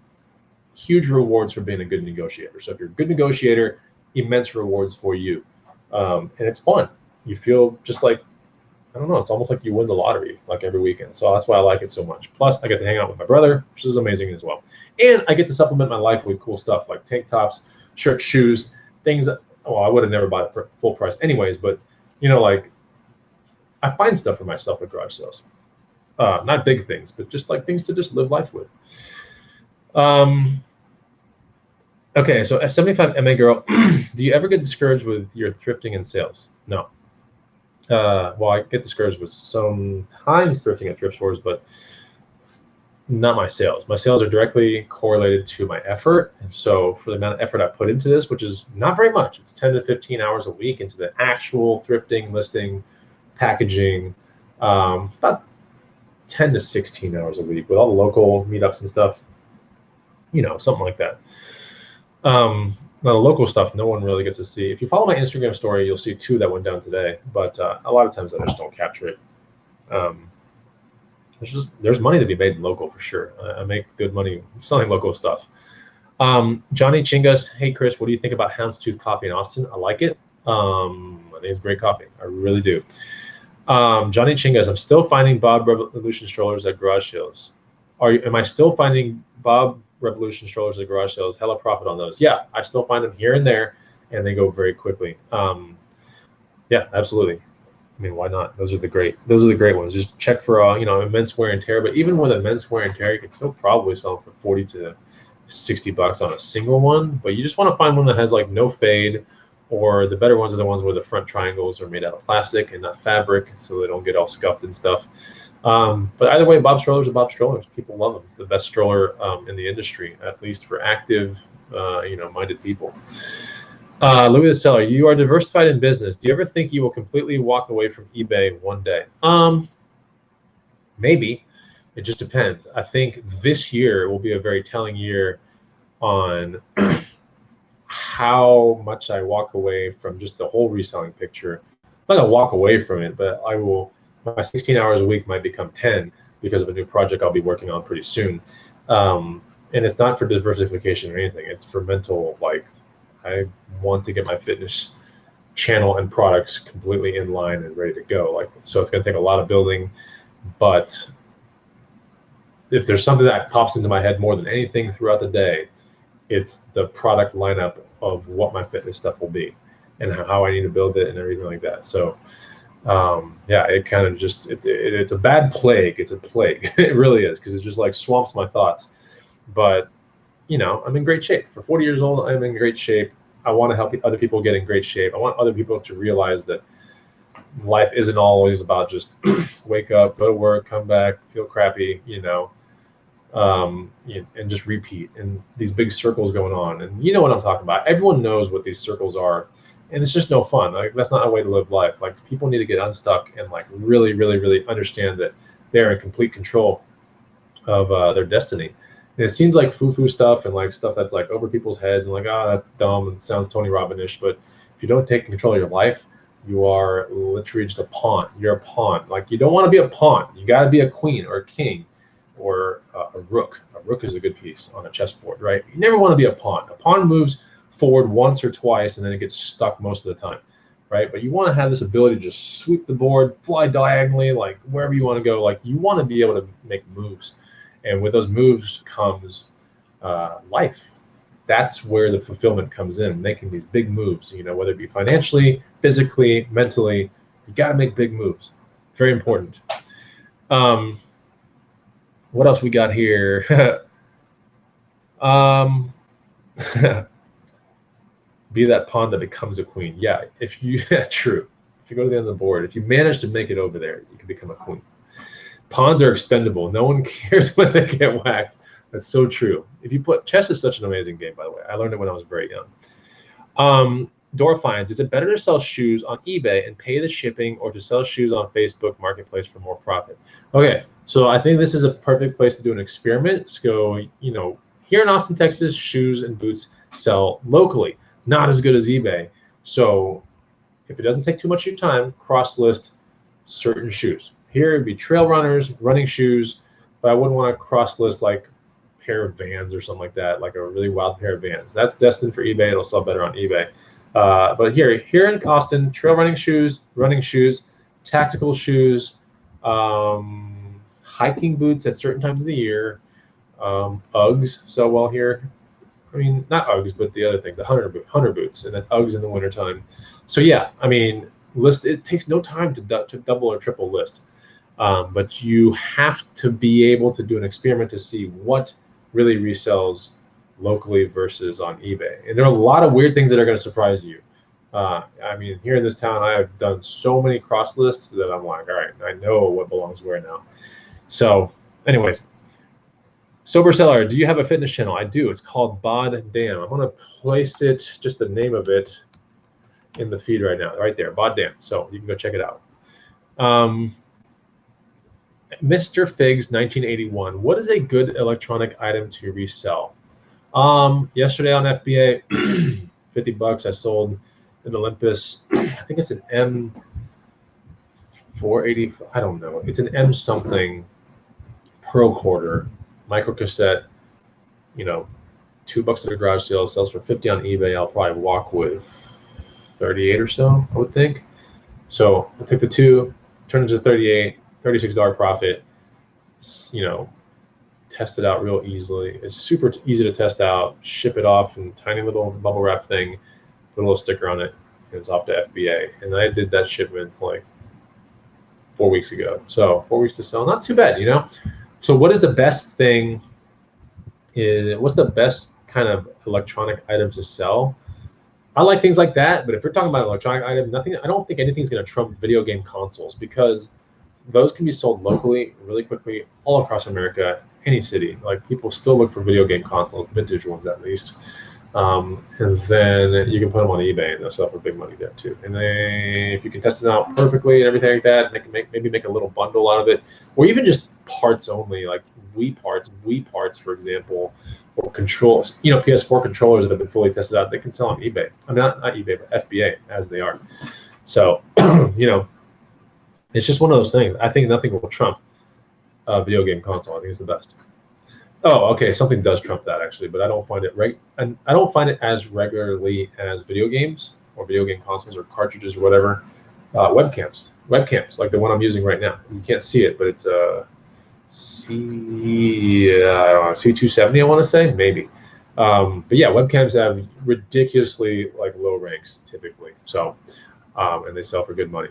huge rewards for being a good negotiator. So if you're a good negotiator, immense rewards for you. And it's fun. You feel just like, I don't know, it's almost like you win the lottery like every weekend. So that's why I like it so much. Plus, I get to hang out with my brother, which is amazing as well. And I get to supplement my life with cool stuff like tank tops, shirts, shoes, things that, well, I would have never bought it for full price anyways, but, you know, like, I find stuff for myself at garage sales. Not big things, but just like things to just live life with. Okay, so a 75 MA girl, do you ever get discouraged with your thrifting and sales? No. Well, I get discouraged with sometimes thrifting at thrift stores, but not my sales. My sales are directly correlated to my effort. And so for the amount of effort I put into this, which is not very much, it's 10 to 15 hours a week into the actual thrifting, listing, packaging, about 10 to 16 hours a week with all the local meetups and stuff, you know, something like that. Now the local stuff, no one really gets to see. If you follow my Instagram story, you'll see 2 that went down today, but a lot of times I just don't capture it. There's money to be made in local for sure. I make good money selling local stuff. Johnny Chingas, hey Chris, what do you think about Houndstooth Coffee in Austin? I like it. I think it's great coffee. I really do. Johnny Chingas, I'm still finding Bob Revolution strollers at garage sales. Am I still finding Bob Revolution strollers at garage sales? Hella profit on those. Yeah, I still find them here and there, and they go very quickly. Yeah, absolutely. I mean, why not? Those are the great ones. Just check for you know, immense wear and tear. But even with immense wear and tear, you can still probably sell them for 40 to 60 bucks on a single one. But you just want to find one that has like no fade, or the better ones are the ones where the front triangles are made out of plastic and not fabric, so they don't get all scuffed and stuff. But either way, Bob strollers are Bob strollers. People love them. It's the best stroller in the industry, at least for active, you know, minded people. Louis the Seller, you are diversified in business. Do you ever think you will completely walk away from eBay one day? Maybe. It just depends. I think this year will be a very telling year on how much I walk away from just the whole reselling picture. I'm not gonna walk away from it, but I will. My 16 hours a week might become 10 because of a new project I'll be working on pretty soon. And it's not for diversification or anything. It's for mental, like, I want to get my fitness channel and products completely in line and ready to go. Like, so it's going to take a lot of building, but if there's something that pops into my head more than anything throughout the day, it's the product lineup of what my fitness stuff will be and how I need to build it and everything like that. So yeah, it kind of just, it's a bad plague. It's a plague. It really is, because it just like swamps my thoughts. But you know, I'm in great shape. For 40 years old, I'm in great shape. I want to help other people get in great shape. I want other people to realize that life isn't always about just wake up, go to work, come back, feel crappy, you know, and just repeat. And these big circles going on. And you know what I'm talking about. Everyone knows what these circles are. And it's just no fun. Like, that's not a way to live life. Like, people need to get unstuck and like really, really, really understand that they're in complete control of their destiny. And it seems like foo-foo stuff and like stuff that's like over people's heads and like, oh, that's dumb and sounds Tony Robbins-ish. But if you don't take control of your life, you are literally just a pawn. You're a pawn. Like, you don't want to be a pawn. You got to be a queen or a king or a rook. A rook is a good piece on a chessboard, right? You never want to be a pawn. A pawn moves forward once or twice and then it gets stuck most of the time, right? But you want to have this ability to just sweep the board, fly diagonally, like wherever you want to go. Like, you want to be able to make moves. And with those moves comes life. That's where the fulfillment comes in, making these big moves, you know, whether it be financially, physically, mentally. You got to make big moves. Very important. What else we got here? Be that pawn that becomes a queen. Yeah, if you, true. If you go to the end of the board, if you manage to make it over there, you can become a queen. Pawns are expendable. No one cares when they get whacked. That's so true. If you put, chess is such an amazing game, by the way. I learned it when I was very young. Dora finds, is it better to sell shoes on eBay and pay the shipping, or to sell shoes on Facebook Marketplace for more profit? Okay, so I think this is a perfect place to do an experiment. So, here in Austin, Texas, shoes and boots sell locally, not as good as eBay. So if it doesn't take too much of your time, cross-list certain shoes. Here it'd be trail runners, running shoes, but I wouldn't want to cross-list like a pair of Vans or something like that, like a really wild pair of Vans. That's destined for eBay. It'll sell better on eBay. But here in Austin, trail running shoes, tactical shoes, hiking boots at certain times of the year. Uggs sell well here. I mean, not Uggs, but the other things, the hunter boots, and then Uggs in the wintertime. So yeah, I mean, it takes no time to double or triple list, but you have to be able to do an experiment to see what really resells locally versus on eBay. And there are a lot of weird things that are going to surprise you. I mean, here in this town, I have done so many cross lists that I'm like, all right, I know what belongs where now. So anyways, Sober Seller, do you have a fitness channel? I do. It's called Bod Damn. I'm going to place it, just the name of it, in the feed right now, right there, Bod Damn. So you can go check it out. Mr. Figs 1981. What is a good electronic item to resell? Yesterday on FBA, $50 I sold an Olympus. I think it's an M480. I don't know. It's an M something Pro Quarter micro cassette. $2 at a garage sale. Sells for $50 on eBay. I'll probably walk with 38 or so, I would think. So I'll take the 2, turn it to 38, $36 profit. Test it out real easily. It's super easy to test out. Ship it off in tiny little bubble wrap thing. Put a little sticker on it, and it's off to FBA. And I did that shipment like 4 weeks ago. So 4 weeks to sell, not too bad, So what is the best thing? What's the best kind of electronic item to sell? I like things like that, but if we're talking about an electronic item, I don't think anything's going to trump video game consoles, because those can be sold locally really quickly all across America, any city. Like, people still look for video game consoles, the vintage ones at least. And then you can put them on eBay and they'll sell for big money there too. And then if you can test it out perfectly and everything like that, maybe make a little bundle out of it, or even just parts only, like Wii parts, for example, or controls. PS4 controllers that have been fully tested out, they can sell on eBay. I mean, not eBay, but FBA, as they are. So, it's just one of those things. I think nothing will trump a video game console. I think it's the best. Oh, okay. Something does trump that actually, but I don't find it I don't find it as regularly as video games or video game consoles or cartridges or whatever. Webcams like the one I'm using right now. You can't see it, but it's a C270. I want to say, maybe. But yeah, webcams have ridiculously low ranks typically. So, and they sell for good money.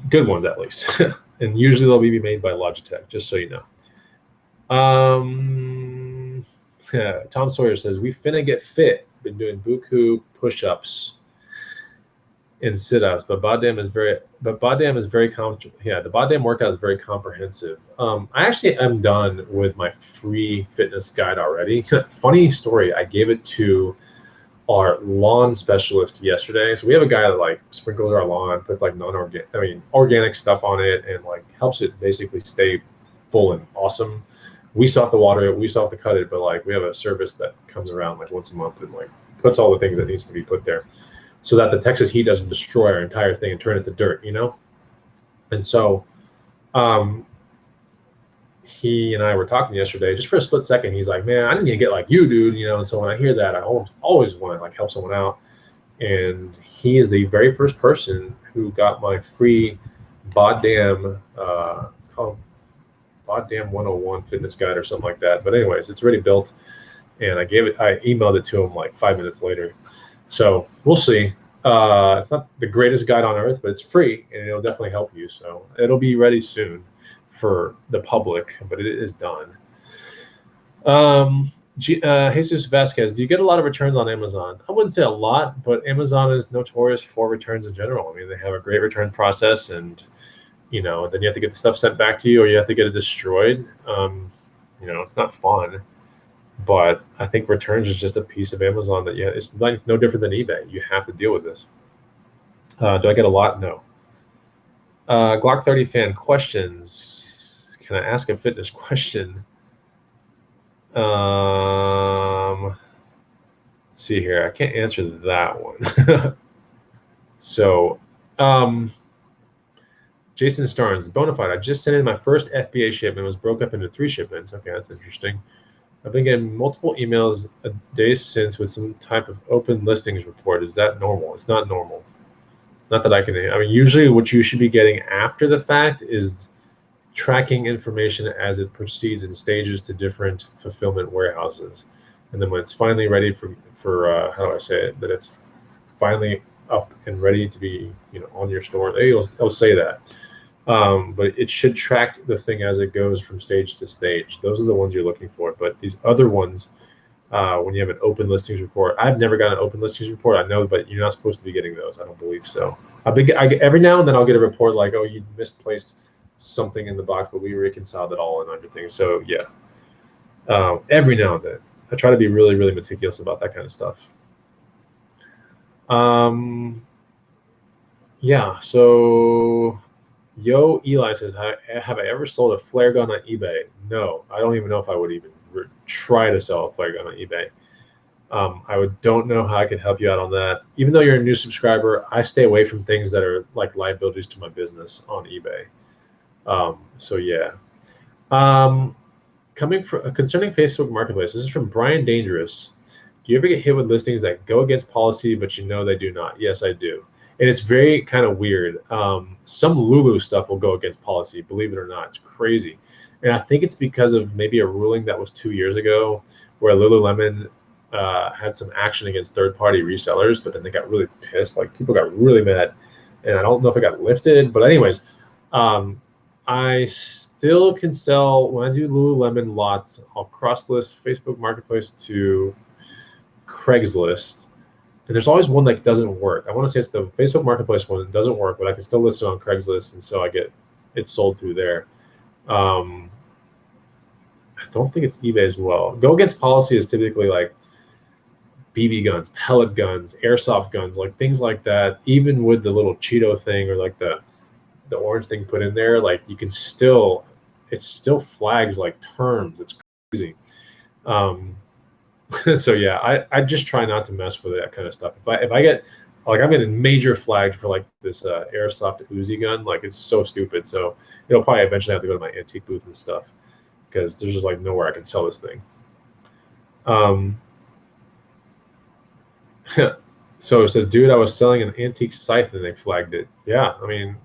Good ones at least. And usually they'll be made by Logitech, just so you know. Tom Sawyer says, we finna get fit. Been doing buku push-ups and sit-ups, but Bod Damn is very comfortable. Yeah, the Bod Damn workout is very comprehensive. I actually am done with my free fitness guide already. Funny story, I gave it to our lawn specialist yesterday. So we have a guy that sprinkles our lawn, puts organic stuff on it, and helps it basically stay full and awesome. We still have to water it, we still have to cut it, but we have a service that comes around once a month and puts all the things that needs to be put there, so that the Texas heat doesn't destroy our entire thing and turn it to dirt, And so he and I were talking yesterday, just for a split second. He's like, man, I need to get like you, dude. And so when I hear that, I always want to help someone out. And he is the very first person who got my free Bod Damn, it's called Bod Damn 101 fitness guide or something like that. But anyways, it's already built, and I emailed it to him 5 minutes later. So we'll see. It's not the greatest guide on earth, but it's free and it'll definitely help you. So it'll be ready soon for the public, but it is done. Jesus Vasquez, do you get a lot of returns on Amazon? I wouldn't say a lot, but Amazon is notorious for returns in general. I mean, they have a great return process, and then you have to get the stuff sent back to you, or you have to get it destroyed. It's not fun. But I think returns is just a piece of Amazon that it's like no different than eBay. You have to deal with this. Do I get a lot? No. Glock 30 fan questions. Can I ask a fitness question? Let's see here. I can't answer that one. So, Jason Starnes, Bonafide. I just sent in my first FBA shipment. It was broke up into 3 shipments. Okay, that's interesting. I've been getting multiple emails a day since with some type of open listings report. Is that normal? It's not normal. Not that I can. I mean, usually what you should be getting after the fact is tracking information as it proceeds in stages to different fulfillment warehouses, and then when it's finally ready for how do I say it, that it's finally up and ready to be on your store, it'll say that. But it should track the thing as it goes from stage to stage. Those are the ones you're looking for. But these other ones, when you have an open listings report, I've never got an open listings report. I know, but you're not supposed to be getting those. I don't believe so. Every now and then I'll get a report like, oh, you misplaced something in the box, but we reconciled it all and everything. So yeah, every now and then I try to be really, really meticulous about that kind of stuff. Yeah. So. Yo, Eli says, have I ever sold a flare gun on eBay? No, I don't even know if I would even try to sell a flare gun on eBay. Don't know how I could help you out on that. Even though you're a new subscriber, I stay away from things that are like liabilities to my business on eBay. So yeah. Concerning Facebook Marketplace, this is from Brian Dangerous. Do you ever get hit with listings that go against policy, but you know they do not? Yes, I do. And it's very kind of weird. Some Lulu stuff will go against policy, believe it or not. It's crazy. And I think it's because of maybe a ruling that was 2 years ago where Lululemon had some action against third-party resellers, but then they got really pissed. Like, people got really mad. And I don't know if it got lifted. But anyways, I still can sell, when I do Lululemon lots, I'll cross-list Facebook Marketplace to Craigslist. And there's always one that doesn't work. I want to say it's the Facebook Marketplace one that doesn't work, but I can still list it on Craigslist, and so I get it sold through there. I don't think it's eBay as well. Go against policy is typically like BB guns, pellet guns, airsoft guns, like things like that. Even with the little Cheeto thing or like the orange thing put in there, like you can still, it still flags like terms. It's crazy. So yeah, I just try not to mess with that kind of stuff. If I get, like, I'm getting major flagged for like this airsoft Uzi gun, like it's so stupid. So it'll probably eventually have to go to my antique booth and stuff because there's just like nowhere I can sell this thing. So it says, dude, I was selling an antique scythe and they flagged it. Yeah, I mean,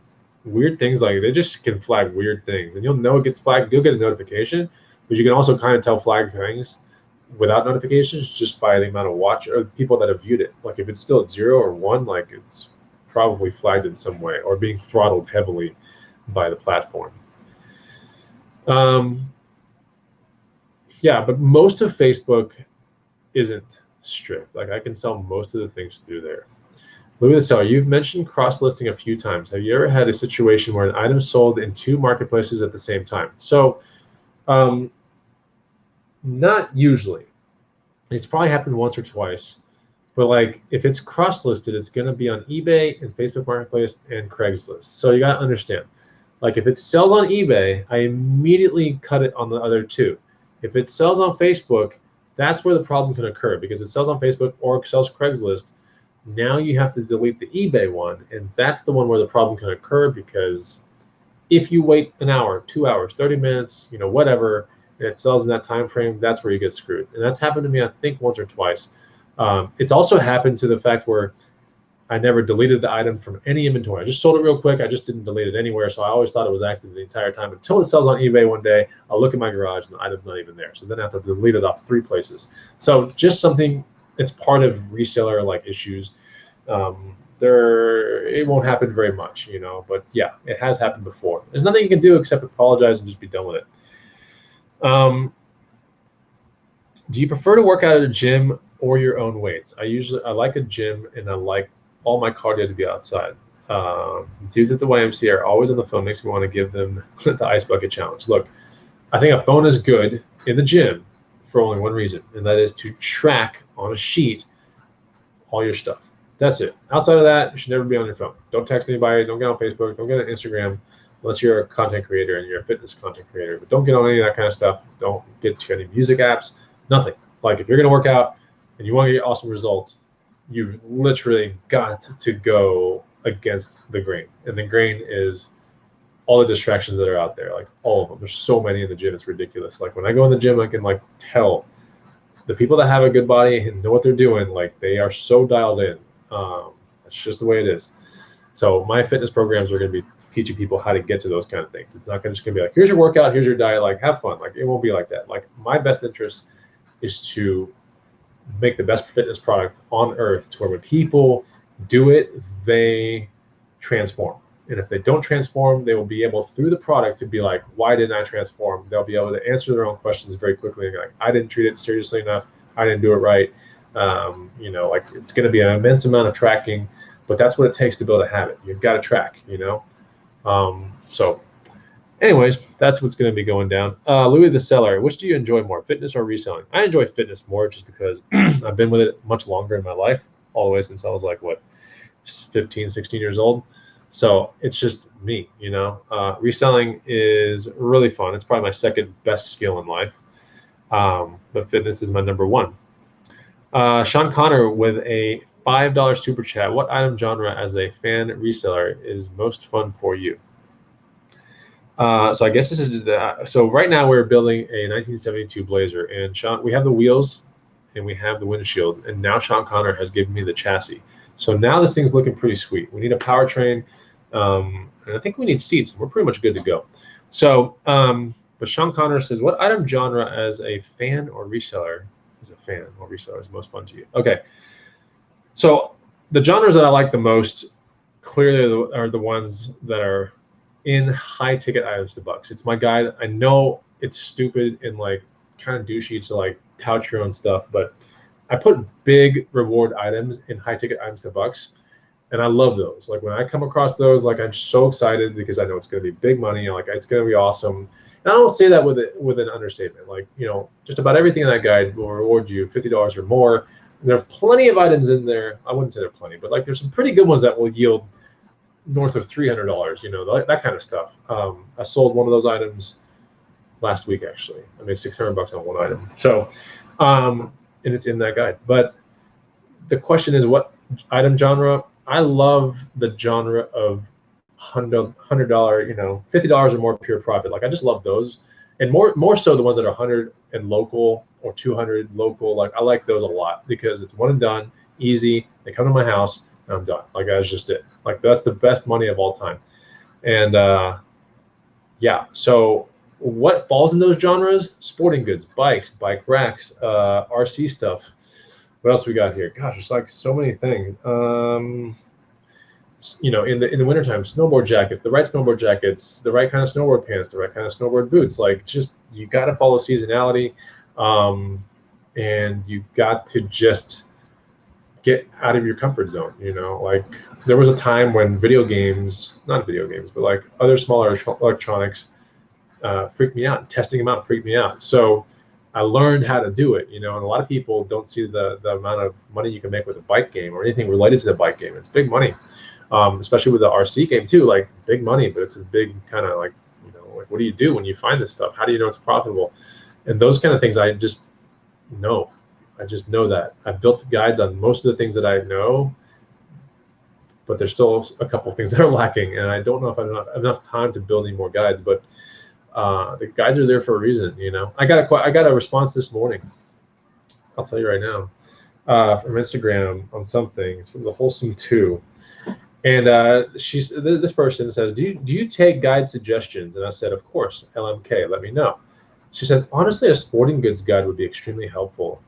weird things like they just can flag weird things, and you'll know it gets flagged. You'll get a notification, but you can also kind of tell flagged things without notifications just by the amount of watch or people that have viewed it. Like if it's still at 0 or 1, like it's probably flagged in some way or being throttled heavily by the platform. Yeah, but most of Facebook isn't strict. Like I can sell most of the things through there. Louis the Seller, you've mentioned cross-listing a few times. Have you ever had a situation where an item sold in 2 marketplaces at the same time? So not usually. It's probably happened once or twice. But like if it's cross-listed, it's going to be on eBay and Facebook Marketplace and Craigslist. So you got to understand, like if it sells on eBay, I immediately cut it on the other 2. If it sells on Facebook, that's where the problem can occur because it sells on Facebook or sells Craigslist. Now you have to delete the eBay one, and that's the one where the problem can occur because if you wait an hour, 2 hours, 30 minutes, whatever, and it sells in that time frame, that's where you get screwed. And that's happened to me, I think, once or twice. It's also happened to the fact where I never deleted the item from any inventory. I just sold it real quick. I just didn't delete it anywhere. So I always thought it was active the entire time until it sells on eBay one day. I'll look in my garage and the item's not even there. So then I have to delete it off 3 places. So just something that's part of reseller like issues. It won't happen very much, but yeah, it has happened before. There's nothing you can do except apologize and just be done with it. Do you prefer to work out at a gym or your own weights? I like a gym and I like all my cardio to be outside. Dudes at the YMCA are always on the phone. Makes me want to give them the ice bucket challenge. Look, I think a phone is good in the gym, for only one reason, and that is to track on a sheet all your stuff. That's it. Outside of that, you should never be on your phone. Don't text anybody. Don't get on Facebook. Don't get on Instagram, unless you're a content creator and you're a fitness content creator. But don't get on any of that kind of stuff. Don't get to any music apps. Nothing. Like if you're going to work out and you want to get awesome results, you've literally got to go against the grain. And the grain is all the distractions that are out there, like all of them. There's so many in the gym, it's ridiculous. Like when I go in the gym, I can like tell the people that have a good body and know what they're doing, like they are so dialed in. That's just the way it is. So my fitness programs are going to be teaching people how to get to those kind of things. It's not just going to be like, here's your workout, here's your diet, like have fun. Like it won't be like that. Like my best interest is to make the best fitness product on earth to where when people do it, they transform. And if they don't transform, they will be able through the product to be like, why didn't I transform? They'll be able to answer their own questions very quickly. And like, I didn't treat it seriously enough. I didn't do it right. You know, like it's going to be an immense amount of tracking, but that's what it takes to build a habit. You've got to track, you know? So anyways, that's what's going to be going down. Louis the Seller, which do you enjoy more, fitness or reselling? I enjoy fitness more just because I've been with it much longer in my life, all the way since I was like, what, 15, 16 years old. So it's just me, you know. Reselling is really fun. It's probably my second best skill in life. But fitness is my number one. Sean Connor with a $5 super chat. What item genre as a fan reseller is most fun for you? So I guess this is so right now we're building a 1972 Blazer, and Sean, we have the wheels and we have the windshield, and now Sean Connor has given me the chassis. So now this thing's looking pretty sweet. We need a powertrain, and I think we need seats. We're pretty much good to go. So, but Sean Connor says, what item genre as a fan or reseller is a fan or reseller is most fun to you? Okay. So the genres that I like the most clearly are the ones that are in high ticket items to bucks. It's my guide. I know it's stupid and like kind of douchey to like tout your own stuff, but I put big reward items in high ticket items to bucks, and I love those. Like when I come across those, like I'm so excited because I know it's going to be big money. Like it's going to be awesome. And I don't say that with an understatement. Like, you know, just about everything in that guide will reward you $50 or more. And there are plenty of items in there. I wouldn't say there are plenty, but like there's some pretty good ones that will yield north of $300. You know, that kind of stuff. I sold one of those items last week actually. I made $600 on one item. So, and it's in that guide. But the question is, what item genre? I love the genre of $100, you know, $50 or more pure profit. Like I just love those, and more so the ones that are 100 and local or 200 local. Like I like those a lot because it's one and done, easy. They come to my house and I'm done. Like that's just it. Like that's the best money of all time. And yeah, so what falls in those genres? Sporting goods, bikes, bike racks, RC stuff. What else we got here? Gosh, there's like so many things. You know, in the wintertime, snowboard jackets, the right snowboard jackets, the right kind of snowboard pants, the right kind of snowboard boots. Like just you got to follow seasonality, and you got to just get out of your comfort zone. You know, like there was a time when video games, not video games, but like other smaller electronics freaked me out. Testing them out freaked me out. So I learned how to do it, you know, and a lot of people don't see the amount of money you can make with a bike game or anything related to the bike game. It's big money, especially with the RC game too, like big money, but it's a big kind of like, you know, like what do you do when you find this stuff? How do you know it's profitable? And those kind of things I just know. I just know that. I've built guides on most of the things that I know, but there's still a couple of things that are lacking, and I don't know if I have enough time to build any more guides, but the guides are there for a reason, you know. I got a response this morning. I'll tell you right now, from Instagram on something. It's from the Wholesome 2, and this person says, "Do you take guide suggestions?" And I said, "Of course, LMK. Let me know." She says, "Honestly, a sporting goods guide would be extremely helpful,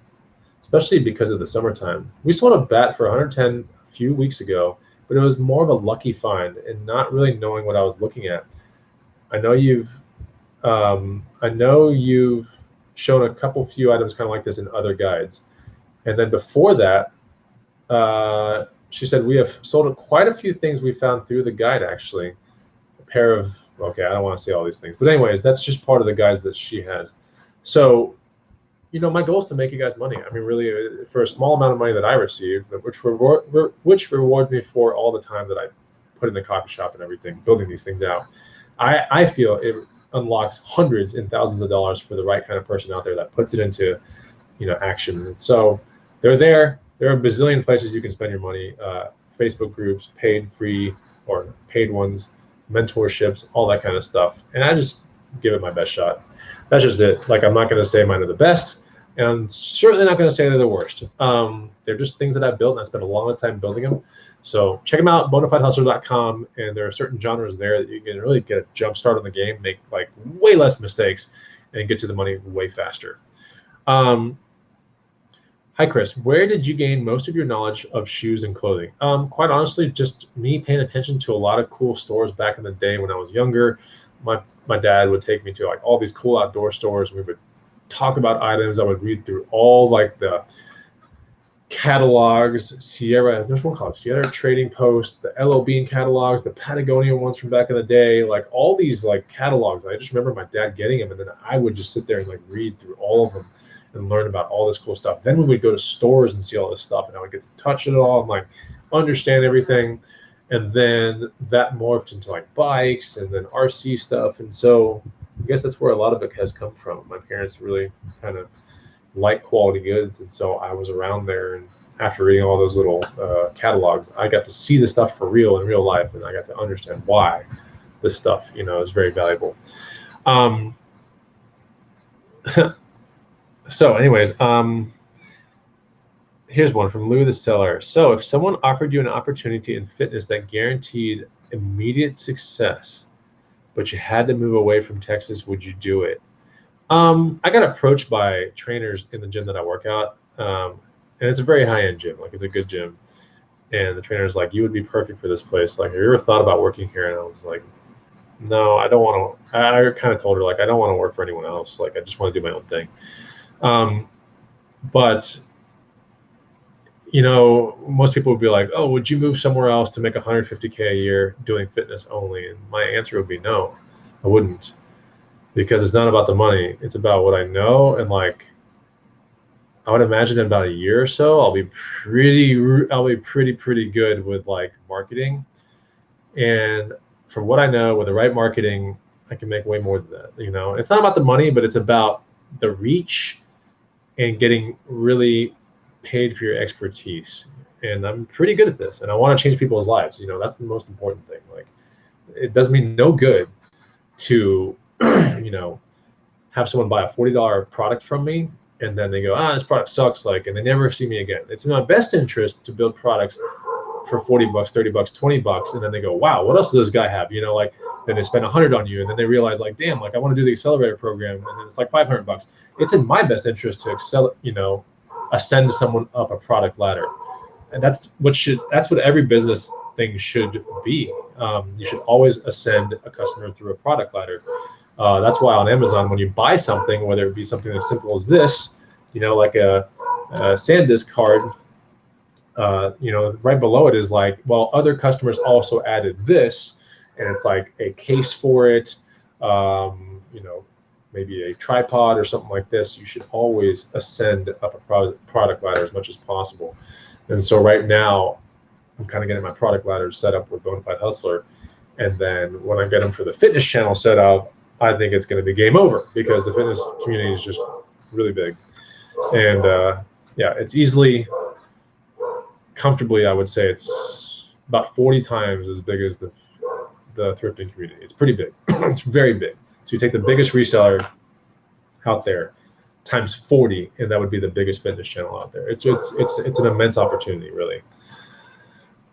especially because of the summertime. We sold a bat for 110 a few weeks ago, but it was more of a lucky find and not really knowing what I was looking at. I know you've shown a few items kind of like this in other guides." And then before that, she said, "We have sold quite a few things we found through the guide, actually. A pair of," okay, I don't want to say all these things, but anyways, that's just part of the guides that she has. So, my goal is to make you guys money. I mean, really, for a small amount of money that I receive, which rewards me for all the time that I put in the coffee shop and everything, building these things out. I feel it unlocks hundreds and thousands of dollars for the right kind of person out there that puts it into, action. And so they're there. There are a bazillion places you can spend your money. Facebook groups, paid, free, or paid ones, mentorships, all that kind of stuff. And I just give it my best shot. That's just it. Like, I'm not going to say mine are the best, and I'm certainly not going to say they're the worst. They're just things that I've built, and I spent a long time building them. So check them out, bonafidehustler.com, and there are certain genres there that you can really get a jump start on the game, make like way less mistakes, and get to the money way faster. Hi, Chris. Where did you gain most of your knowledge of shoes and clothing? Quite honestly, just me paying attention to a lot of cool stores back in the day when I was younger. My dad would take me to like all these cool outdoor stores. We would talk about items. I would read through all like the catalogs, Sierra. There's one called Sierra Trading Post, the LL Bean catalogs, the Patagonia ones from back in the day. Like all these like catalogs. I just remember my dad getting them, and then I would just sit there and like read through all of them and learn about all this cool stuff. Then we would go to stores and see all this stuff, and I would get to touch it all and like understand everything. And then that morphed into like bikes and then RC stuff. And so I guess that's where a lot of it has come from. My parents really kind of like quality goods, and so I was around there. And after reading all those little catalogs, I got to see the stuff for real in real life, and I got to understand why this stuff, is very valuable. So anyways, here's one from Lou the Seller. So if someone offered you an opportunity in fitness that guaranteed immediate success, but you had to move away from Texas, would you do it? I got approached by trainers in the gym that I work out, and it's a very high-end gym. Like, it's a good gym. And the trainer's like, you would be perfect for this place. Like, have you ever thought about working here? And I was like, no, I don't want to. I kind of told her, like, I don't want to work for anyone else. Like, I just want to do my own thing. But most people would be like, oh, would you move somewhere else to make $150K a year doing fitness only? And my answer would be no, I wouldn't, because it's not about the money. It's about what I know. And like, I would imagine in about a year or so, I'll be pretty good with like marketing. And from what I know, with the right marketing, I can make way more than that. It's not about the money, but it's about the reach and getting really paid for your expertise. And I'm pretty good at this, and I want to change people's lives. That's the most important thing. Like, it does me no good to have someone buy a $40 product from me and then they go, this product sucks, like, and they never see me again. It's in my best interest to build products for $40, $30, $20, and then they go, wow, what else does this guy have? Like, then they spend $100 on you, and then they realize, like, damn, like, I want to do the accelerator program, and then it's like $500. It's in my best interest to ascend someone up a product ladder. And that's what every business thing should be. You should always ascend a customer through a product ladder. That's why on Amazon, when you buy something, whether it be something as simple as this, like a SanDisk card, right below it is like, well, other customers also added this, and it's like a case for it, maybe a tripod or something like this. You should always ascend up a product ladder as much as possible. And so right now, I'm kind of getting my product ladder set up with Bonafide Hustler. And then when I get them for the fitness channel set up, I think it's going to be game over, because the fitness community is just really big. And yeah, it's easily, comfortably, I would say it's about 40 times as big as the thrifting community. It's pretty big. It's very big. So you take the biggest reseller out there times 40, and that would be the biggest fitness channel out there. It's an immense opportunity, really.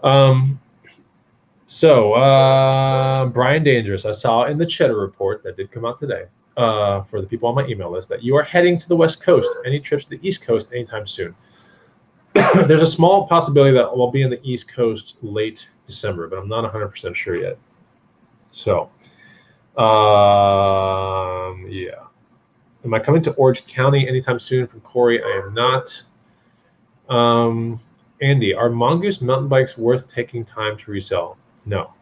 Brian Dangerous, I saw in the Cheddar report that did come out today, for the people on my email list, that you are heading to the West Coast. Any trips to the East Coast anytime soon? There's a small possibility that we'll be in the East Coast late December, but I'm not 100% sure yet. So, yeah. Am I coming to Orange County anytime soon? From Corey, I am not. Andy, are Mongoose mountain bikes worth taking time to resell? No.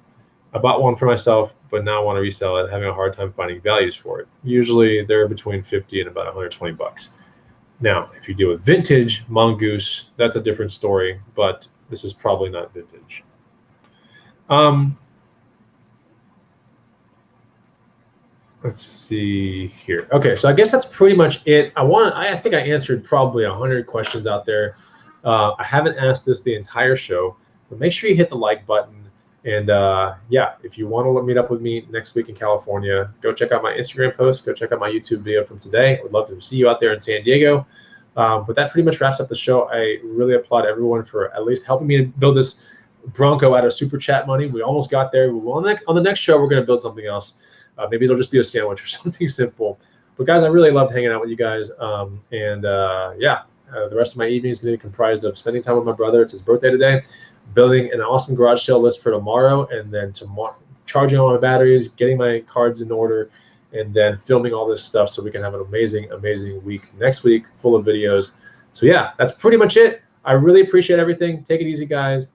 I bought one for myself, but now I want to resell it, having a hard time finding values for it. Usually they're between 50 and about 120 bucks. Now, if you deal with vintage mongoose, that's a different story, but this is probably not vintage. Let's see here. Okay, so I guess that's pretty much it. I think I answered probably 100 questions out there. I haven't asked this the entire show, but make sure you hit the like button. And yeah, if you want to meet up with me next week in California, go check out my Instagram post. Go check out my YouTube video from today. I would love to see you out there in San Diego. But that pretty much wraps up the show. I really applaud everyone for at least helping me build this Bronco out of super chat money. We almost got there. On the next show, we're going to build something else. Maybe it'll just be a sandwich or something simple. But guys, I really loved hanging out with you guys. Yeah, the rest of my evening is going to be comprised of spending time with my brother. It's his birthday today. Building an awesome garage sale list for tomorrow, and then tomorrow charging all my batteries, getting my cards in order, and then filming all this stuff so we can have an amazing week next week full of videos. So yeah, that's pretty much it. I really appreciate everything. Take it easy, guys.